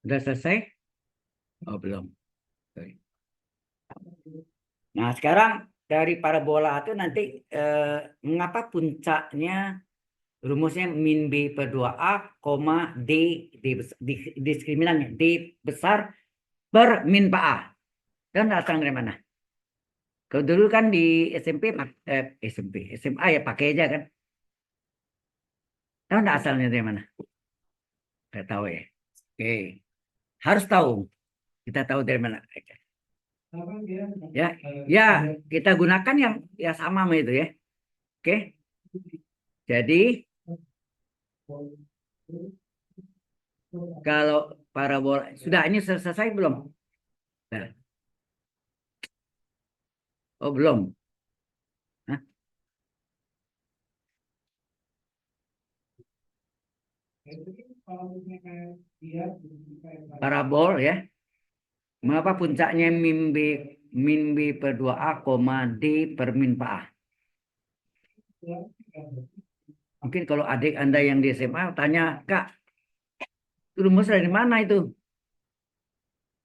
Sudah selesai? Oh, belum. Nah, sekarang dari parabola itu nanti mengapa puncaknya rumusnya min B per 2A, koma D, diskriminannya D besar per min per A. Dan datang dari mana? Kalau dulu kan di SMP, SMA ya pakai aja kan. Tahu nggak asalnya dari mana? Nggak tahu ya. Oke, harus tahu. Kita tahu dari mana. Ya, ya kita gunakan yang ya sama sama itu ya. Oke, jadi kalau parabola sudah ini selesai belum? Nah, oh belum. Hah? Parabol ya. Mengapa puncaknya min B per 2A, D per min per A? Mungkin kalau adik Anda yang di SMA tanya, Kak, rumus dari mana itu?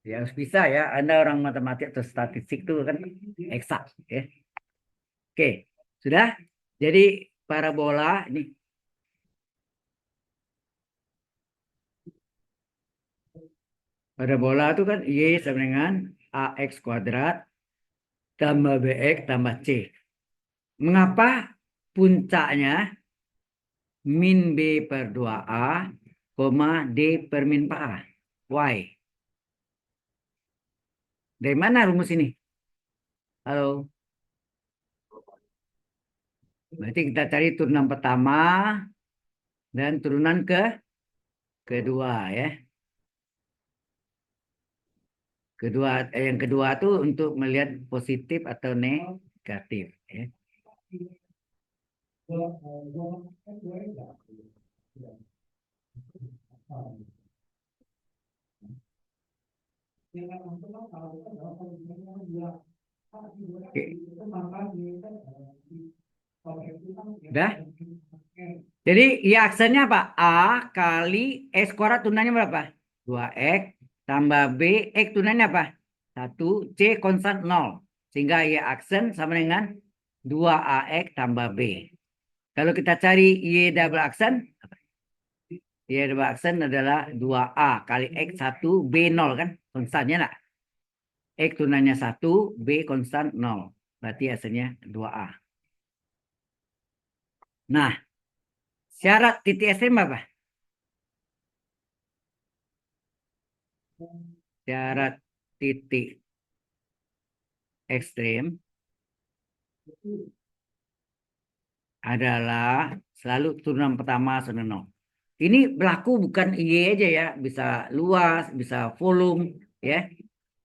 Ya harus bisa ya, Anda orang matematik atau statistik itu kan eksak. Ya. Oke, sudah? Jadi parabola ini parabola itu kan Y sama dengan AX kuadrat tambah BX tambah C. Mengapa puncaknya min B per 2A, D per min per A? Why? Dari mana rumus ini? Halo? Berarti kita cari turunan pertama dan turunan kedua ya. Yang kedua tuh untuk melihat positif atau negatif ya. Oke. Udah? Jadi ya aksennya apa? A kali X kuadrat tunanya berapa? 2X tambah B, X tunanya apa? 1, C konstan 0. Sehingga ya aksen sama dengan 2AX tambah B. Kalau kita cari Y double aksen, Y double aksen adalah 2A kali X 1, B 0 kan? Konstannya lah. X tunanya 1, B konstan 0. Berarti hasilnya 2A. Nah, syarat titik ekstrem apa? Syarat titik ekstrem adalah selalu turunan pertama sama 0. Ini berlaku bukan Y aja ya, bisa luas, bisa volume, ya,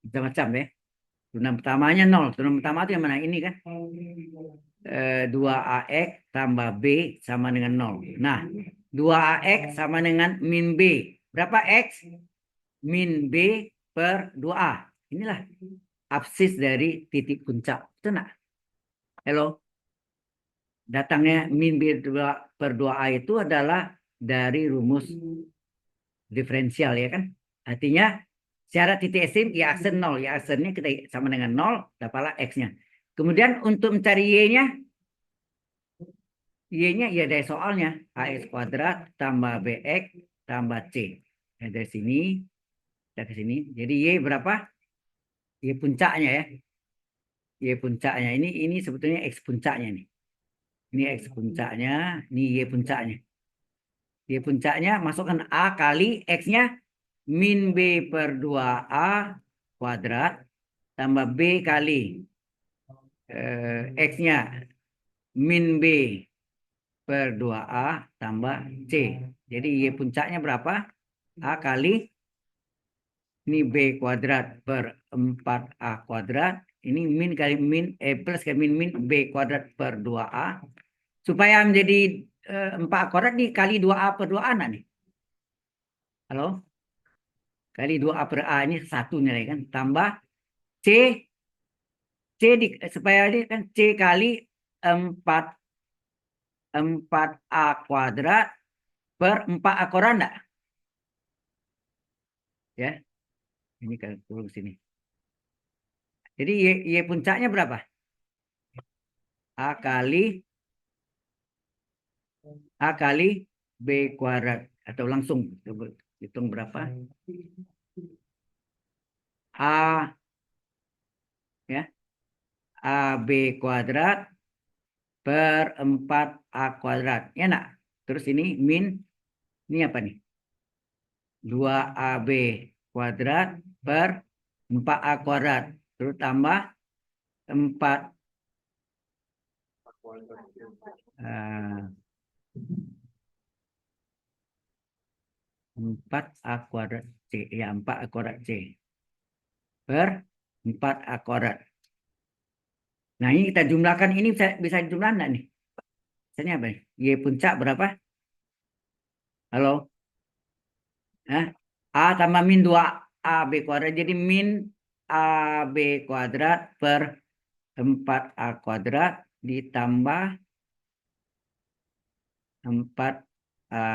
macam-macam ya. Turunan pertamanya 0, turunan pertama itu yang mana? Ini kan 2AX tambah B sama dengan 0. Nah, 2AX sama dengan min B. Berapa X? Min B per 2A. Inilah absis dari titik puncak. Itu nak? Halo? Datangnya min B per 2A itu adalah dari rumus diferensial ya kan. Artinya syarat titik ekstrim ya aksen 0. Ya aksennya kita sama dengan 0, dapatlah X-nya. Kemudian untuk mencari Y-nya, Y-nya ya dari soalnya. AX kuadrat tambah BX tambah C. Ya, dari sini, kita ke sini. Jadi Y berapa? Y puncaknya ya. Y puncaknya. Ini sebetulnya X puncaknya nih. Ini X puncaknya, ini Y puncaknya. Y puncaknya masukkan A kali X-nya min B per 2A kuadrat tambah B kali X-nya min B per 2A tambah C. Jadi Y puncaknya berapa? A kali ini B kuadrat per 4A kuadrat. Ini min kali min, plus kali min B kuadrat per 2A. Supaya menjadi 4 kuadrat nih kali 2A per 2A nih. Halo? Kali 2A per A ini satunya kan. Tambah C. Supaya ini kan C kali 4 4A kuadrat per 4A kuadrat enggak? Ya. Ini kan turun sini. Jadi Y puncaknya berapa? A kali B kuadrat. Atau langsung hitung berapa? A ya. AB kuadrat per 4A kuadrat. Ya nak? Terus ini min, ini apa nih? 2AB kuadrat per 4A kuadrat. Terus tambah 4 4A kuadrat C. Ya, 4A kuadrat C. Per 4A kuadrat. Nah, ini kita jumlahkan. Ini bisa dijumlahkan enggak nih? Misalnya apa? Y puncak berapa? Halo? Hah? A tambah min 2AB kuadrat. Jadi min AB kuadrat per 4A kuadrat ditambah 4A.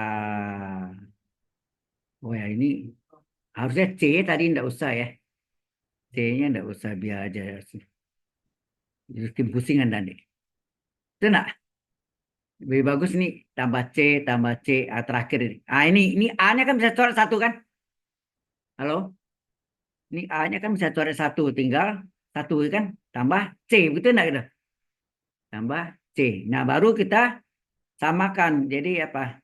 Oh ya, ini harusnya C tadi enggak usah ya. C-nya enggak usah, biar aja. Bikin pusing Anda nih. Itu enggak? Lebih bagus nih tambah C terakhir ini. Ah, ini A-nya kan bisa coret satu kan? Halo? Ini A-nya kan bisa coret satu, tinggal satu kan? Tambah C, betul enggak gitu? Tambah C. Nah, baru kita samakan. Jadi apa?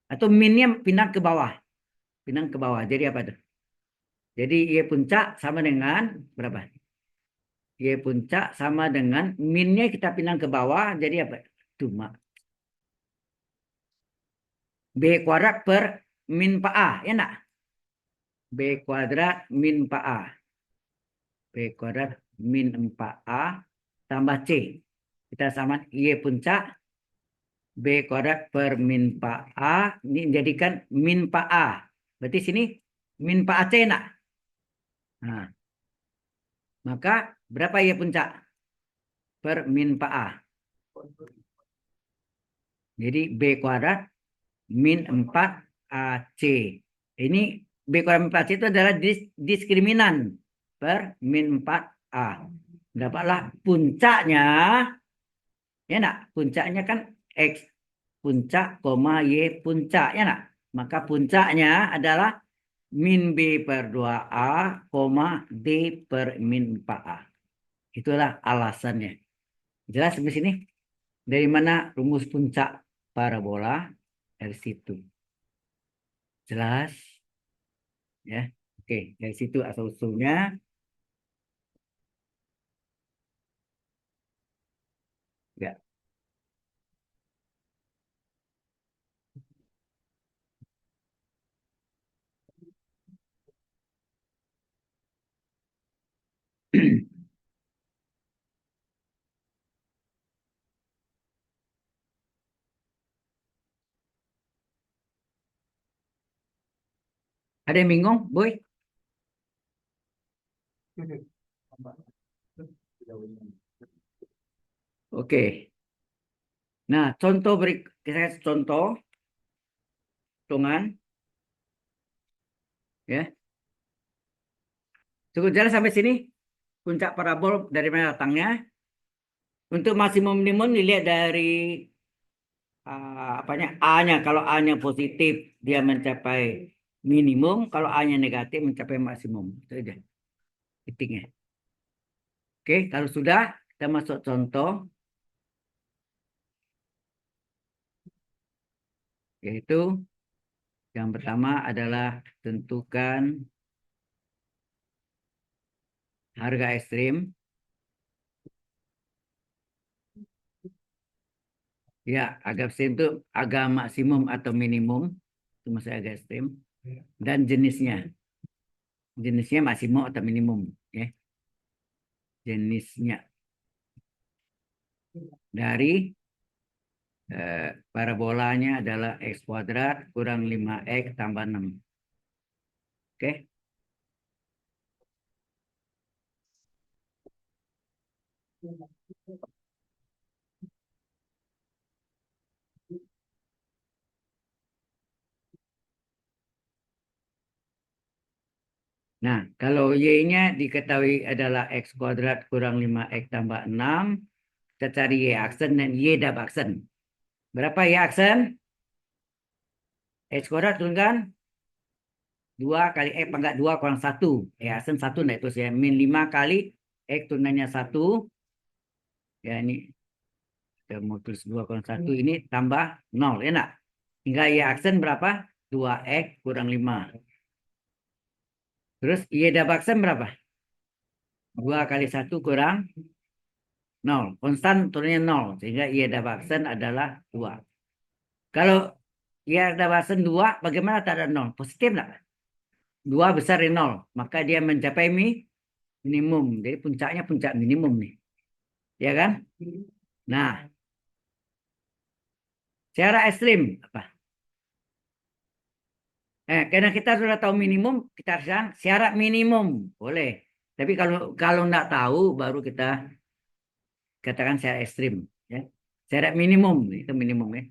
Atau minnya pindah ke bawah. Pindah ke bawah. Jadi apa tuh? Jadi Y puncak sama dengan berapa? Y puncak sama dengan minnya kita pindah ke bawah. Jadi apa? Cuma B kuadrat per min pa A. Ya enggak? B kuadrat min pa A. B kuadrat min 4A tambah C. Kita sama Y puncak B kuadrat per min pa A. Ini jadikan min pa A. Berarti sini min pa AC nak. Nah, maka berapa Y puncak per min pa A? Jadi B kuadrat min 4 AC. Ini B kuadrat min 4 AC itu adalah diskriminan per min 4A. Dapatlah puncaknya. Ya nak, puncaknya kan X puncak, koma Y puncak. Ya nak, maka puncaknya adalah min B per 2A, koma D per min 4A. Itulah alasannya. Jelas sampai sini? Dari mana rumus puncak parabola? Dari situ. Jelas? Ya. Oke, dari situ asal usulnya. Ya. Ada yang bingung, Boy? Oke. Nah, contoh saya kasih contoh hitungan ya. Cukup jelas sampai sini puncak parabol dari mana datangnya. Untuk maksimum minimum dilihat dari apanya A-nya. Kalau A-nya positif dia mencapai minimum, kalau A-nya negatif mencapai maksimum. Itu aja hitingnya. Oke, kalau sudah kita masuk contoh, yaitu yang pertama adalah tentukan harga ekstrim. Ya, agak ekstrim itu agak maksimum atau minimum. Itu masih agak ekstrim. Dan jenisnya. Jenisnya maksimum atau minimum. Ya. Jenisnya. Dari parabolanya adalah X kuadrat kurang 5X tambah 6. Oke. Nah, kalau Y-nya diketahui adalah X kuadrat kurang 5X tambah 6, kita cari Y aksen dan Y dab aksen. Berapa Y aksen? X kuadrat turunkan 2 kali X pangkat 2 kurang 1. Y aksen 1 nah itu saya. Min 5 kali X turunannya 1. Ya ini kita mau tulis 2 kurang 1. Ini tambah 0. Ya enggak? Hingga Y aksen berapa? 2X kurang 5. Terus Y dab aksen berapa? 2 kali 1 kurang 0. Konstan turunnya 0. Sehingga Y dab aksen adalah 2. Kalau Y dab aksen 2, bagaimana tak ada 0? Positif enggak? 2 besar dari 0. Maka dia mencapai minimum. Jadi puncaknya puncak minimum nih. Ya kan? Nah, secara ekstrim apa? Karena kita sudah tahu minimum, kita harus syarat minimum. Boleh. Tapi kalau nggak tahu baru kita katakan secara ekstrim, ya. Secara minimum itu minimum ya.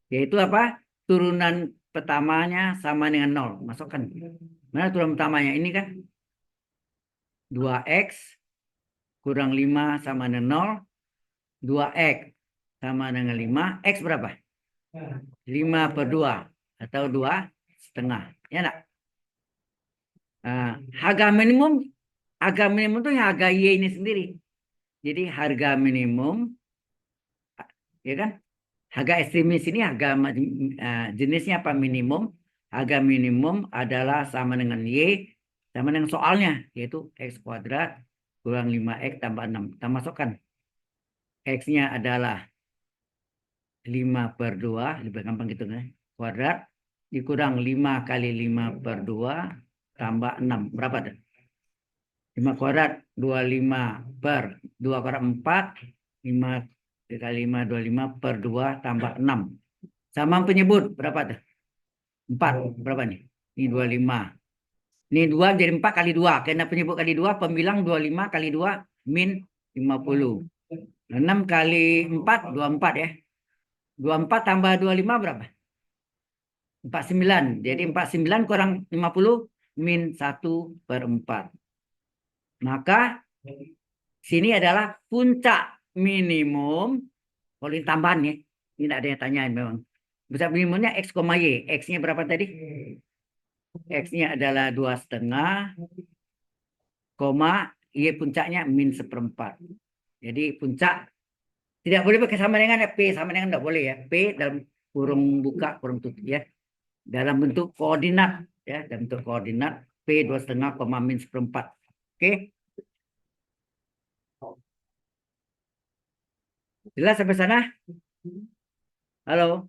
Yaitu apa? Turunan pertamanya sama dengan nol. Masukkan. Mana turunan pertamanya? Ini kan 2x kurang 5 sama dengan nol. 2x sama dengan 5. X berapa? 5/2 atau 2,5. Ya enggak? Harga minimum itu yang harga Y ini sendiri. Jadi harga minimum, ya kan? Harga ekstremis ini jenisnya apa? Minimum. Harga minimum adalah sama dengan Y, sama dengan soalnya, yaitu X kuadrat kurang 5x tambah 6. Kita masukkan. X-nya adalah 5/2, lebih gampang gitu kan? Kuadrat dikurang 5 kali 5/2 tambah 6. Berapa tuh? 5 kuadrat 25 per 2 kuadrat 4. 5 kali 5 25/2 tambah 6. Sama penyebut berapa tuh? 4. Berapa nih? Ini 25. Ini 2 jadi 4 kali 2. Karena penyebut kali 2, pembilang 25 kali 2 min 50. 6 kali 4 24 ya. 24 tambah 25 berapa? 49. Jadi 49 kurang 50 min 1/4. Maka sini adalah puncak minimum. Kalau ini tambahan ya. Ini tidak ada yang tanyain memang. Puncak minimumnya X, Y. X-nya berapa tadi? X-nya adalah 2,5, koma Y puncaknya min 1/4. Jadi puncak tidak boleh pakai sama dengan P, sama dengan tidak boleh ya. P dalam kurung buka, kurung tutup ya. Dalam bentuk koordinat ya, dalam bentuk koordinat P 2,5, koma min 1/4. Oke. Jelas sampai sana? Halo.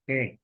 Oke.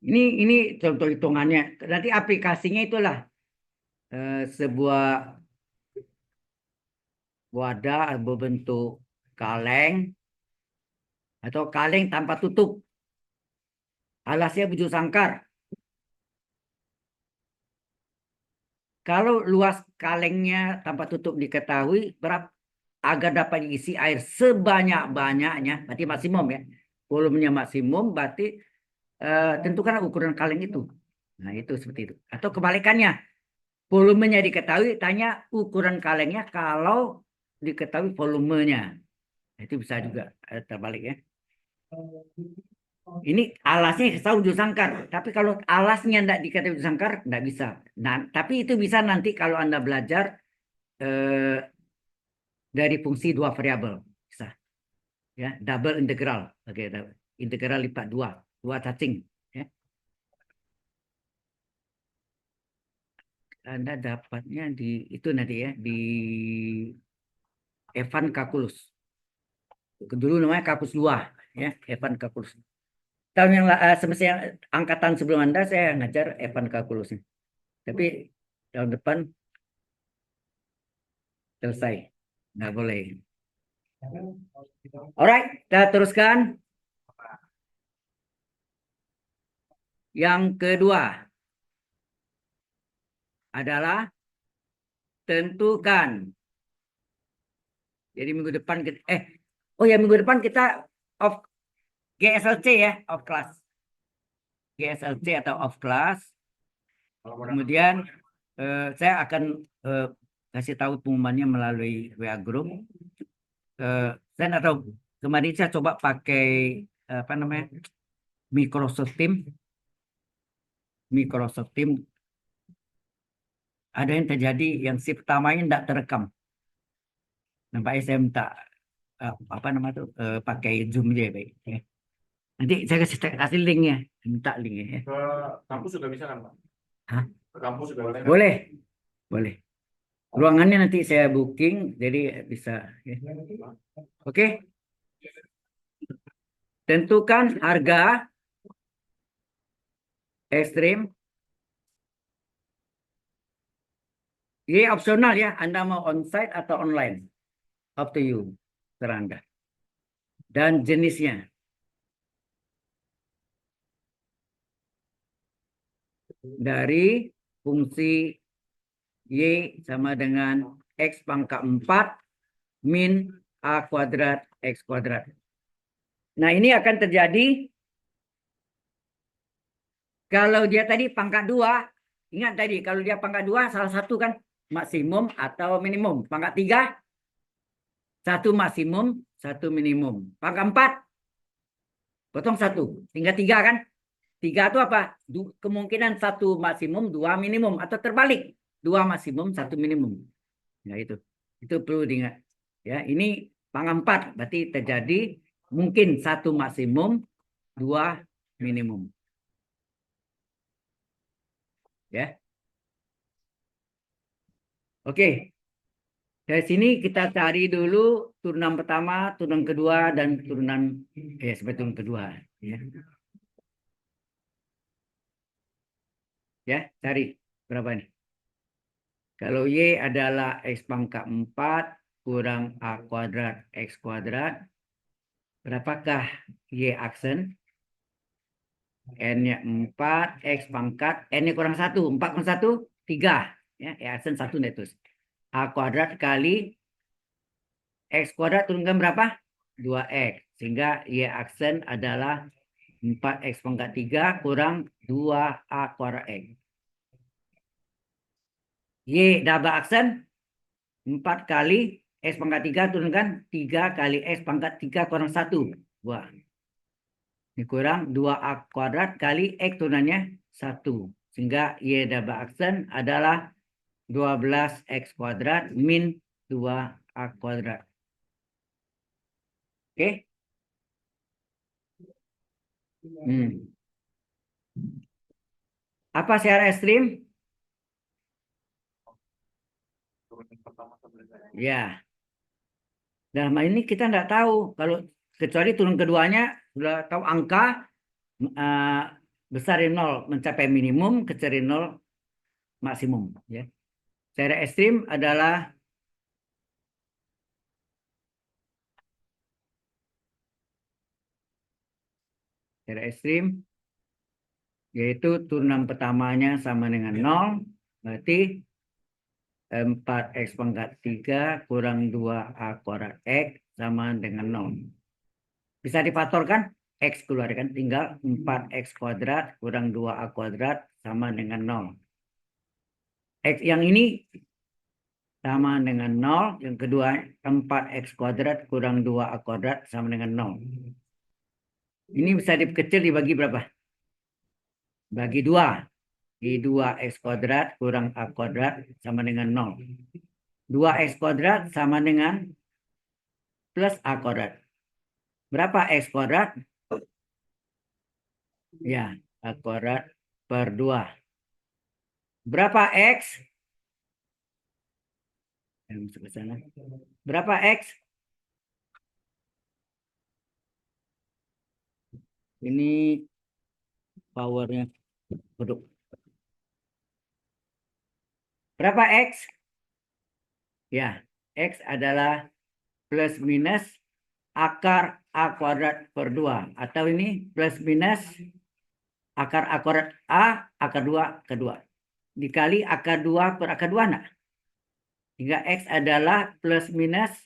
Ini contoh hitungannya. Nanti aplikasinya itulah sebuah wadah berbentuk kaleng atau kaleng tanpa tutup. Alasnya bujur sangkar. Kalau luas kalengnya tanpa tutup diketahui, agar dapat diisi air sebanyak-banyaknya, berarti maksimum ya. Volumenya maksimum, berarti tentukan ukuran kaleng itu. Nah, itu seperti itu. Atau kebalikannya, volumenya diketahui, tanya ukuran kalengnya kalau diketahui volumenya. Itu bisa juga terbalik ya. Ini alasnya tahu ujung sangkar, tapi kalau alasnya tidak diketahui ujung sangkar, tidak bisa. Nah, tapi itu bisa nanti kalau Anda belajar dari fungsi dua variabel, bisa. Ya, double integral. Oke, integral lipat dua cacing. Ya. Anda dapatnya di itu nanti ya di Evan Kalkulus. Dulu namanya Kalkulus 2 ya, Evan Kalkulus. Tahun yang semestinya angkatan sebelum Anda saya ngajar Evan Kalkulusnya. Tapi tahun depan selesai. Nggak boleh. Alright, kita teruskan. Yang kedua adalah tentukan. Jadi minggu depan kita minggu depan kita off GSLC ya, off class. GSLC atau off class. Kemudian saya akan kasih tahu pengumumannya melalui WA group. Saya nggak tahu, kemarin saya coba pakai apa namanya Microsoft Teams. Microsoft Teams ada yang terjadi yang si pertamanya tidak terekam. Nampaknya saya minta apa nama tuh pakai Zoom aja ya, baik. Ya. Nanti saya kasih linknya, minta linknya. Ya. Ke kampus juga bisa kan, Pak? Hah? Ke kampus juga boleh kan? Boleh, boleh. Ruangannya nanti saya booking, jadi bisa. Ya. Oke. Tentukan harga ekstrim. Ini opsional ya, Anda mau onsite atau online. Up to you, terserah Anda. Dan jenisnya. Dari fungsi Y sama dengan X pangkat 4 min A kuadrat X kuadrat. Nah, ini akan terjadi kalau dia tadi pangkat 2. Ingat tadi, kalau dia pangkat 2, salah satu kan maksimum atau minimum. Pangkat 3, satu maksimum, satu minimum. Pangkat 4, potong 1. Tinggal 3 kan? 3 itu apa? Kemungkinan 1 maksimum, 2 minimum. Atau terbalik. 2 maksimum, 1 minimum. Nah, itu. Itu perlu diingat. Ya, ini pangkat 4. Berarti terjadi mungkin 1 maksimum, 2 minimum. Ya. Oke. Dari sini kita cari dulu turunan pertama, turunan kedua, dan turunan sampai turunan kedua. Ya. Ya, cari berapa nih? Kalau Y adalah X pangkat 4 kurang A kuadrat X kuadrat. Berapakah Y aksen? N-nya 4, X pangkat, N-nya kurang 1. 4 kurang 1, 3. Ya, Y aksen 1 netus. A kuadrat kali X kuadrat turunkan berapa? 2X. Sehingga Y aksen adalah 4X pangkat 3 kurang 2A kuadrat X. Y double aksen 4 kali X pangkat 3 turunkan 3 kali X pangkat 3 kurang 1. Wah. Ini kurang 2A kuadrat kali X turunannya 1. Sehingga Y double aksen adalah 12X kuadrat min 2A kuadrat. Oke? Apa secara ekstrim? Ya. Dalam hal ini kita tidak tahu. Kalau kecuali turun keduanya sudah tahu angka besar dari 0 mencapai minimum, kecil dari 0 maksimum. Ya. Secara ekstrim adalah secara ekstrim yaitu turunan pertamanya sama dengan 0, berarti 4X pangkat 3 kurang 2A kuadrat X sama dengan 0. Bisa difaktorkan? X keluarkan, tinggal 4X kuadrat kurang 2A kuadrat sama dengan 0. X yang ini sama dengan 0. Yang kedua 4X kuadrat kurang 2A kuadrat sama dengan 0. Ini bisa dikecil dibagi berapa? Bagi 2. Di 2X kuadrat kurang A kuadrat sama dengan 0. 2X kuadrat sama dengan plus A kuadrat. Berapa X kuadrat? Ya, A kuadrat per 2. Berapa X? Masuk ke sana. Berapa X? Ini powernya produk. Berapa X? Ya, X adalah plus minus akar A kuadrat per 2. Atau ini plus minus akar A kuadrat A, akar 2 ke 2. Dikali akar 2 per akar 2. Nah. Hingga X adalah plus minus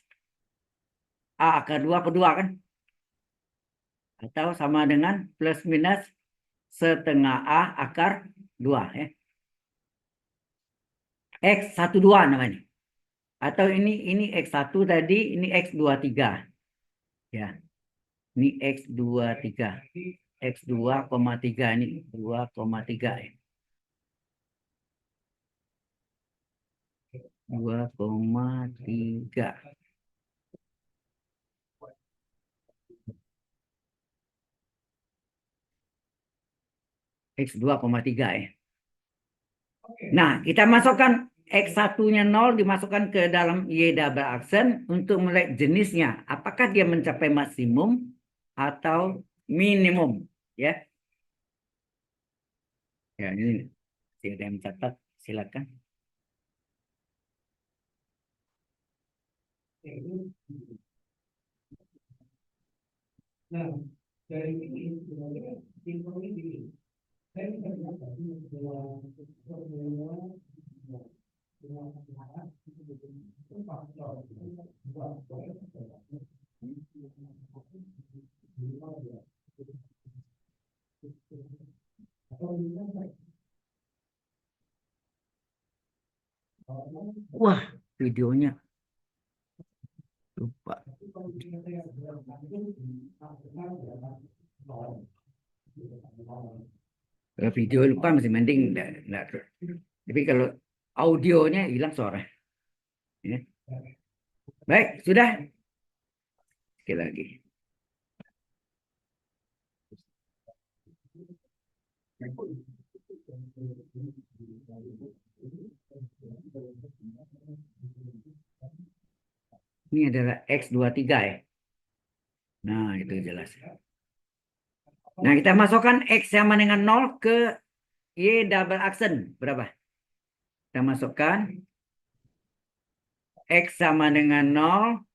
A akar 2 per 2 kan? Atau sama dengan plus minus setengah A akar 2. Ya. X 12 namanya. Atau ini X1 tadi, ini X23. Ya. Ini X23. X2,3 ini 2,3 ya. 2,3. X 2,3 ya. Nah, kita masukkan X1-nya 0 dimasukkan ke dalam Y double accent untuk melihat jenisnya. Apakah dia mencapai maksimum atau minimum? Ya, ya ini tidak ada yang catat, silakan. Wah, videonya lupa. Kalau video lupa masih mending enggak. Tapi kalau audionya hilang suara. Ya. Baik, sudah. Sekali lagi. Ini adalah X23 ya. Nah, itu jelas. Nah, kita masukkan X sama dengan 0 ke Y double accent. Berapa? Kita masukkan X sama dengan 0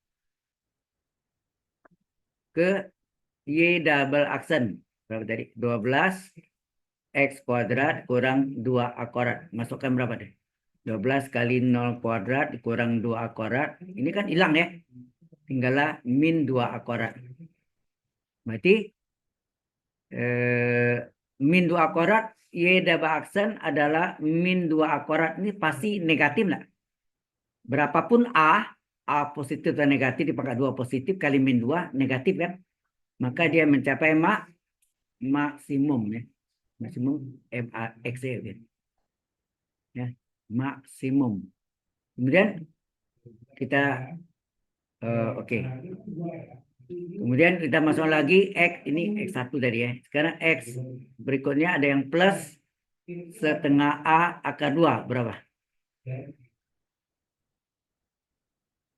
ke Y double accent. Berapa tadi? 12 X kuadrat kurang 2 akurat. Masukkan berapa deh? 12 kali 0 kuadrat dikurang 2 akurat. Ini kan hilang ya. Tinggallah min 2 akurat. Berarti min 2 akurat Y double accent adalah min 2 akurat. Ini pasti negatif lah. Berapapun A positif dan negatif dipangkat 2 positif kali min 2 negatif kan. Maka dia mencapai maksimum ya. Maksimum MAX ya. Ya, maksimum. Kemudian kita oke. Kemudian kita masuk lagi X, ini X1 tadi ya. Sekarang X berikutnya ada yang plus setengah A akar 2 berapa?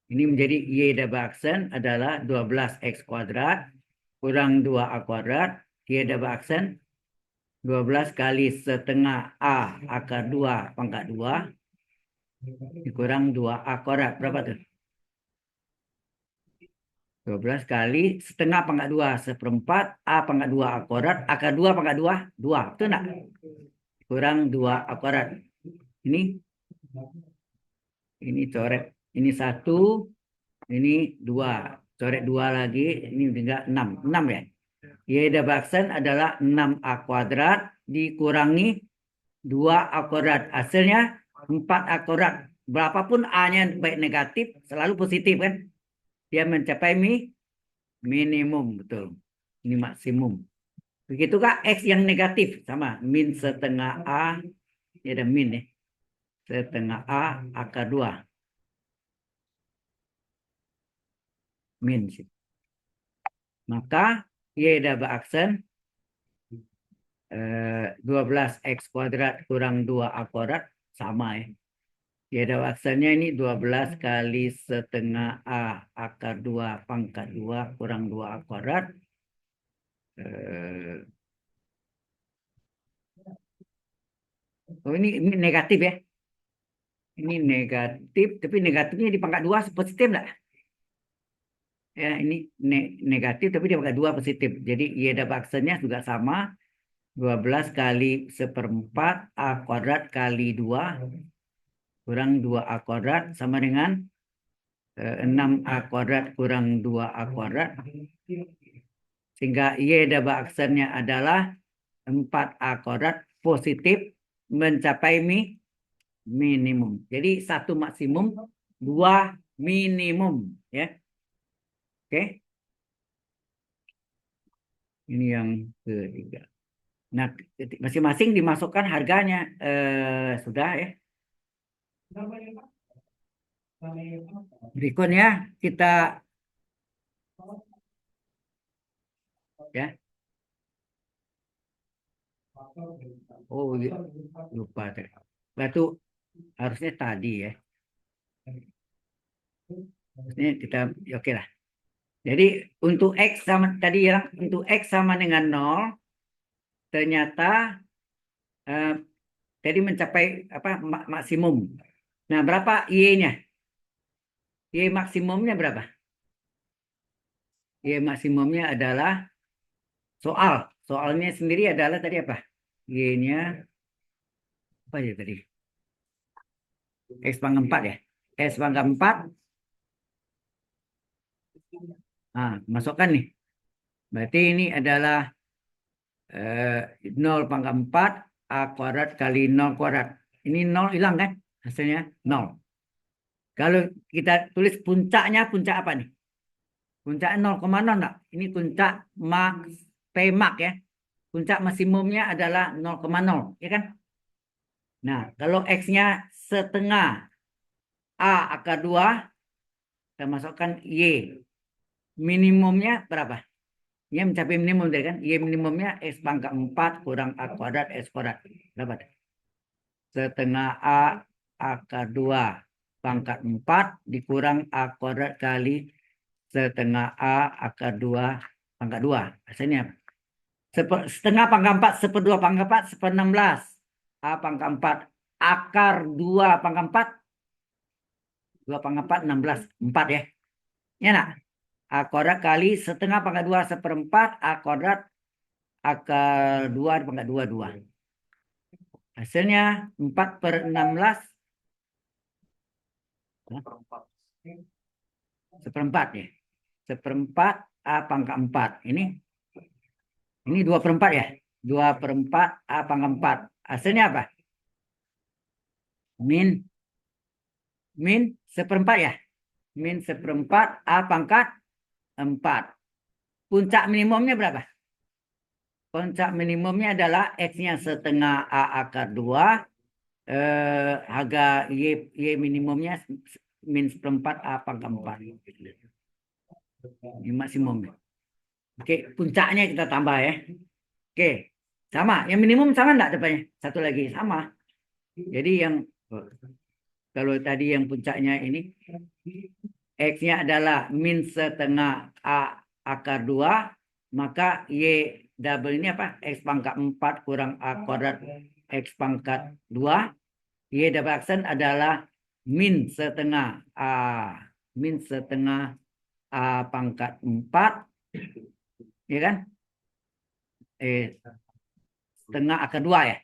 Ini menjadi Y double accent adalah 12 X kuadrat kurang 2 A kuadrat. Y double accent 12 kali setengah A akar 2 pangkat 2 dikurang 2 A kuadrat. Berapa tuh? 12 kali setengah pangkat 2 seperempat A pangkat 2 A kuadrat akar 2 pangkat 2 2. Betul enggak? Kurang 2 A kuadrat. Ini coret. Ini 1, ini 2. Coret 2 lagi, ini tinggal 6. 6 ya. Y double accent adalah 6A kuadrat dikurangi 2 A kuadrat. Hasilnya 4 A kuadrat. Berapapun A-nya baik negatif, selalu positif kan. Dia mencapai minimum. Betul. Ini maksimum. Begitu kak X yang negatif. Sama. Min setengah A. Ini ada min ya. Setengah A akar 2. Min. Maka Y double accent 12 X kuadrat kurang 2 A kuadrat sama ya. Y double accentnya ini 12 kali setengah A akar 2 pangkat 2 kurang 2 A kuadrat. Oh ini negatif ya. Ini negatif, tapi negatifnya di pangkat 2 positif enggak? Ya, ini negatif tapi di pangkat 2 positif. Jadi Y double accentnya juga sama. 12 kali seperempat A kuadrat kali 2 kurang 2A kuadrat sama dengan 6A kuadrat kurang 2A kuadrat. Sehingga Y double accentnya adalah 4A kuadrat positif mencapai minimum. Jadi 1 maksimum, 2 minimum. Ya. Oke. Ini yang ketiga. Nah, masing-masing dimasukkan harganya. Sudah ya. Berikutnya kita ya. Oh, iya. Lupa tadi. Batu harusnya tadi ya. Ini kita oke lah. Jadi untuk X sama tadi ya, untuk X sama dengan 0, ternyata eh, tadi mencapai apa maksimum. Nah, berapa Y-nya? Y maksimumnya berapa? Y maksimumnya adalah soalnya sendiri adalah tadi apa? Y-nya apa ya tadi? X pangkat 4 ya. X pangkat 4. Nah, masukkan nih. Berarti ini adalah 0 pangkat 4 A kuadrat kali 0 kuadrat. Ini 0 hilang kan? Hasilnya 0. Kalau kita tulis puncaknya, puncak apa nih? Puncaknya 0,0 enggak? Ini puncak max Pmax ya. Puncak maksimumnya adalah 0,0, ya kan? Nah, kalau X-nya setengah A akar 2, kita masukkan Y. Minimumnya berapa? Y mencapai minimum tadi kan? Y minimumnya X pangkat 4 kurang A kuadrat X kuadrat. Berapa? Setengah A akar 2 pangkat 4 dikurang A kuadrat kali setengah A akar 2 pangkat 2. Hasilnya apa? Setengah pangkat 4 seperdua pangkat 4 16. A pangkat 4 akar 2 pangkat 4 2 pangkat 4 16 4 ya. Ya nak? A kuadrat kali setengah pangkat 2 seperempat A kuadrat akar 2 pangkat 2 2. Hasilnya 4/16 seperempat ya. Seperempat A pangkat 4. Ini 2/4 ya. 2/4 A pangkat 4. Hasilnya apa? Min seperempat ya. Min seperempat A pangkat 4. Puncak minimumnya berapa? Puncak minimumnya adalah X-nya setengah A akar 2. Harga Y minimumnya min seperempat A pangkat 4. Ini maksimumnya. Oke, puncaknya kita tambah ya. Oke, sama. Yang minimum sama enggak depannya? Satu lagi sama. Jadi yang kalau tadi yang puncaknya ini X-nya adalah min setengah A akar 2, maka Y double ini apa? X pangkat 4 kurang A kuadrat X pangkat 2. Y double aksen adalah min setengah A pangkat 4, ya kan? Setengah akar 2 ya.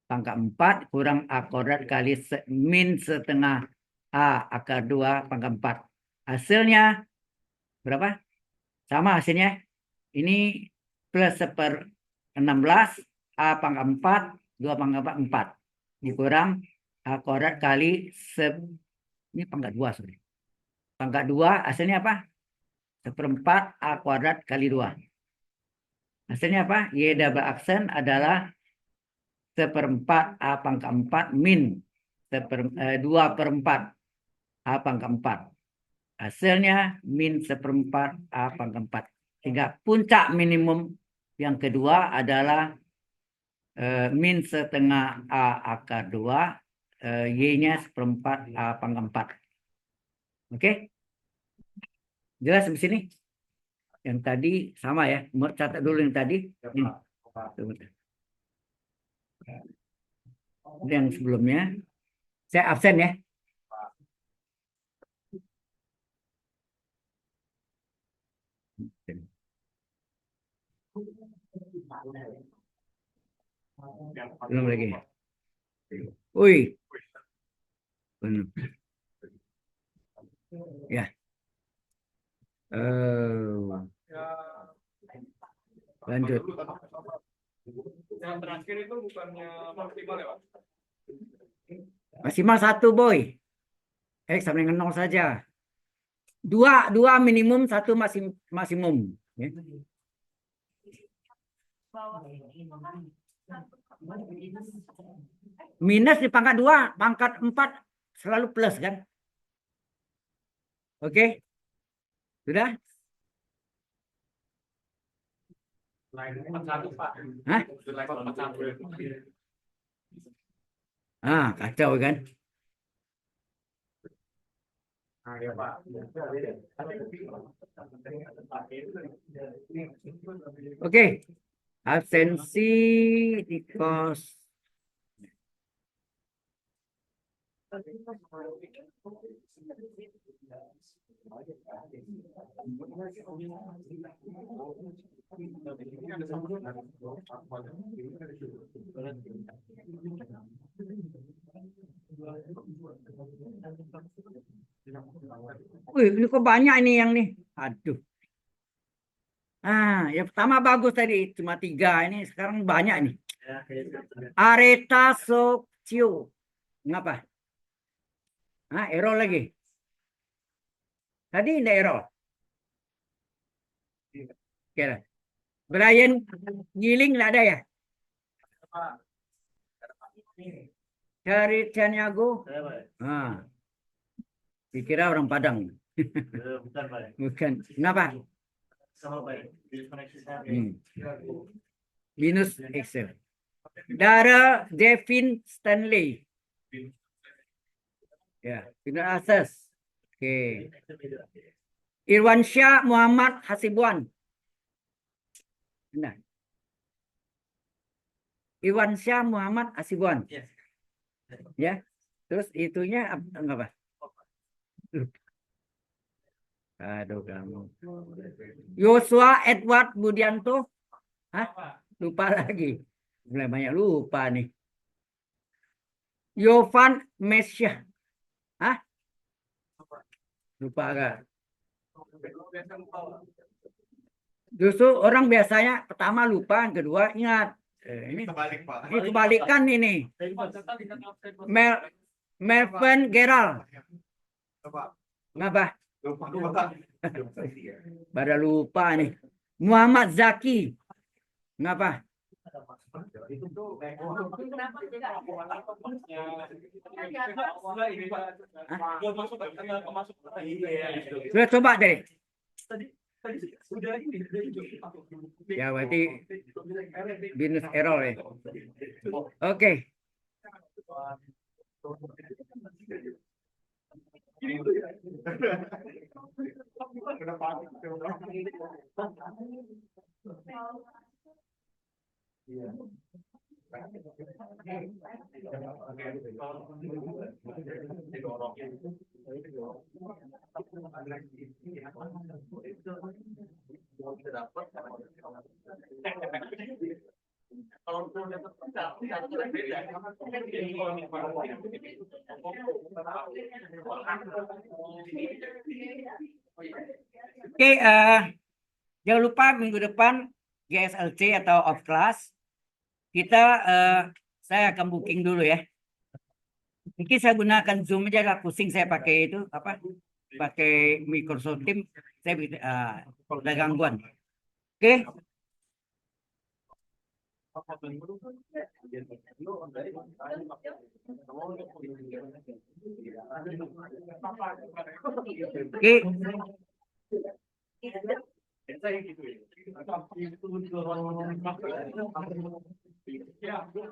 Pangkat 4 kurang A kuadrat kali min setengah A akar 2 pangkat 4. Hasilnya berapa? Sama hasilnya. Ini plus 1/16 A pangkat 4 2 pangkat 4 dikurang A kuadrat kali ini pangkat 2 sorry. Pangkat 2 hasilnya apa? 1/4 A kuadrat kali 2. Hasilnya apa? Y double aksen adalah 1/4 A pangkat 4 min 2/4 A pangkat 4. Hasilnya min 1/4 A pangkat 4. Sehingga puncak minimum yang kedua adalah min setengah A akar 2. Y-nya 1/4 A pangkat 4. Oke? Jelas di sini? Yang tadi sama ya. Mau catat dulu yang tadi. Ini. Yang sebelumnya. Saya absen ya. Belum lagi. Wih. Ya. Lanjut. Yang terakhir itu bukannya maksimal ya, Pak? Maksimal 1 boy. X sama dengan 0 saja. Dua minimum, 1 maksimum. Ya. Minus di pangkat 2, pangkat 4 selalu plus kan? Oke, sudah? Slide 41, Pak. Hah? Slide 41. Kacau kan? Nah, ya, Pak. Oke, absensi di kos. Wih, ini kok banyak ini yang nih. Aduh. Yang pertama bagus tadi, cuma 3. Ini sekarang banyak nih. Areta Sokcio. Ngapa? Error lagi. Tadi tidak error. Oke lah. Brian Giling nggak ada ya? Cari Caniago. Dikira orang Padang. Bukan, Pak. Bukan. Kenapa? Sama, Pak. Koneksi saya. Minus Excel. Dara Devin Stanley. Ya, pindah akses. Oke. Irwansyah Muhammad Hasibuan. Nah. Irwansyah Muhammad Hasibuan. Ya. Terus itunya apa? Aduh kamu. Yosua Edward Budianto. Lupa lagi. Mulai banyak lupa nih. Yovan Mesyah. Lupa agak. Justru orang biasanya pertama lupa, yang kedua ingat. Ini Kebalik, Pak. ini kebalikan ini. Melvin Gerald. Ngapa? Pada lupa nih. Muhammad Zaki. Ngapa? Sudah coba deh. Ya berarti minus error ya. Oke. Oke, jangan lupa minggu depan GSLC atau off class kita saya akan booking dulu ya. Mungkin saya gunakan Zoom aja lah, pusing saya pakai itu apa? Pakai Microsoft Teams, saya ada gangguan. Oke. Oke.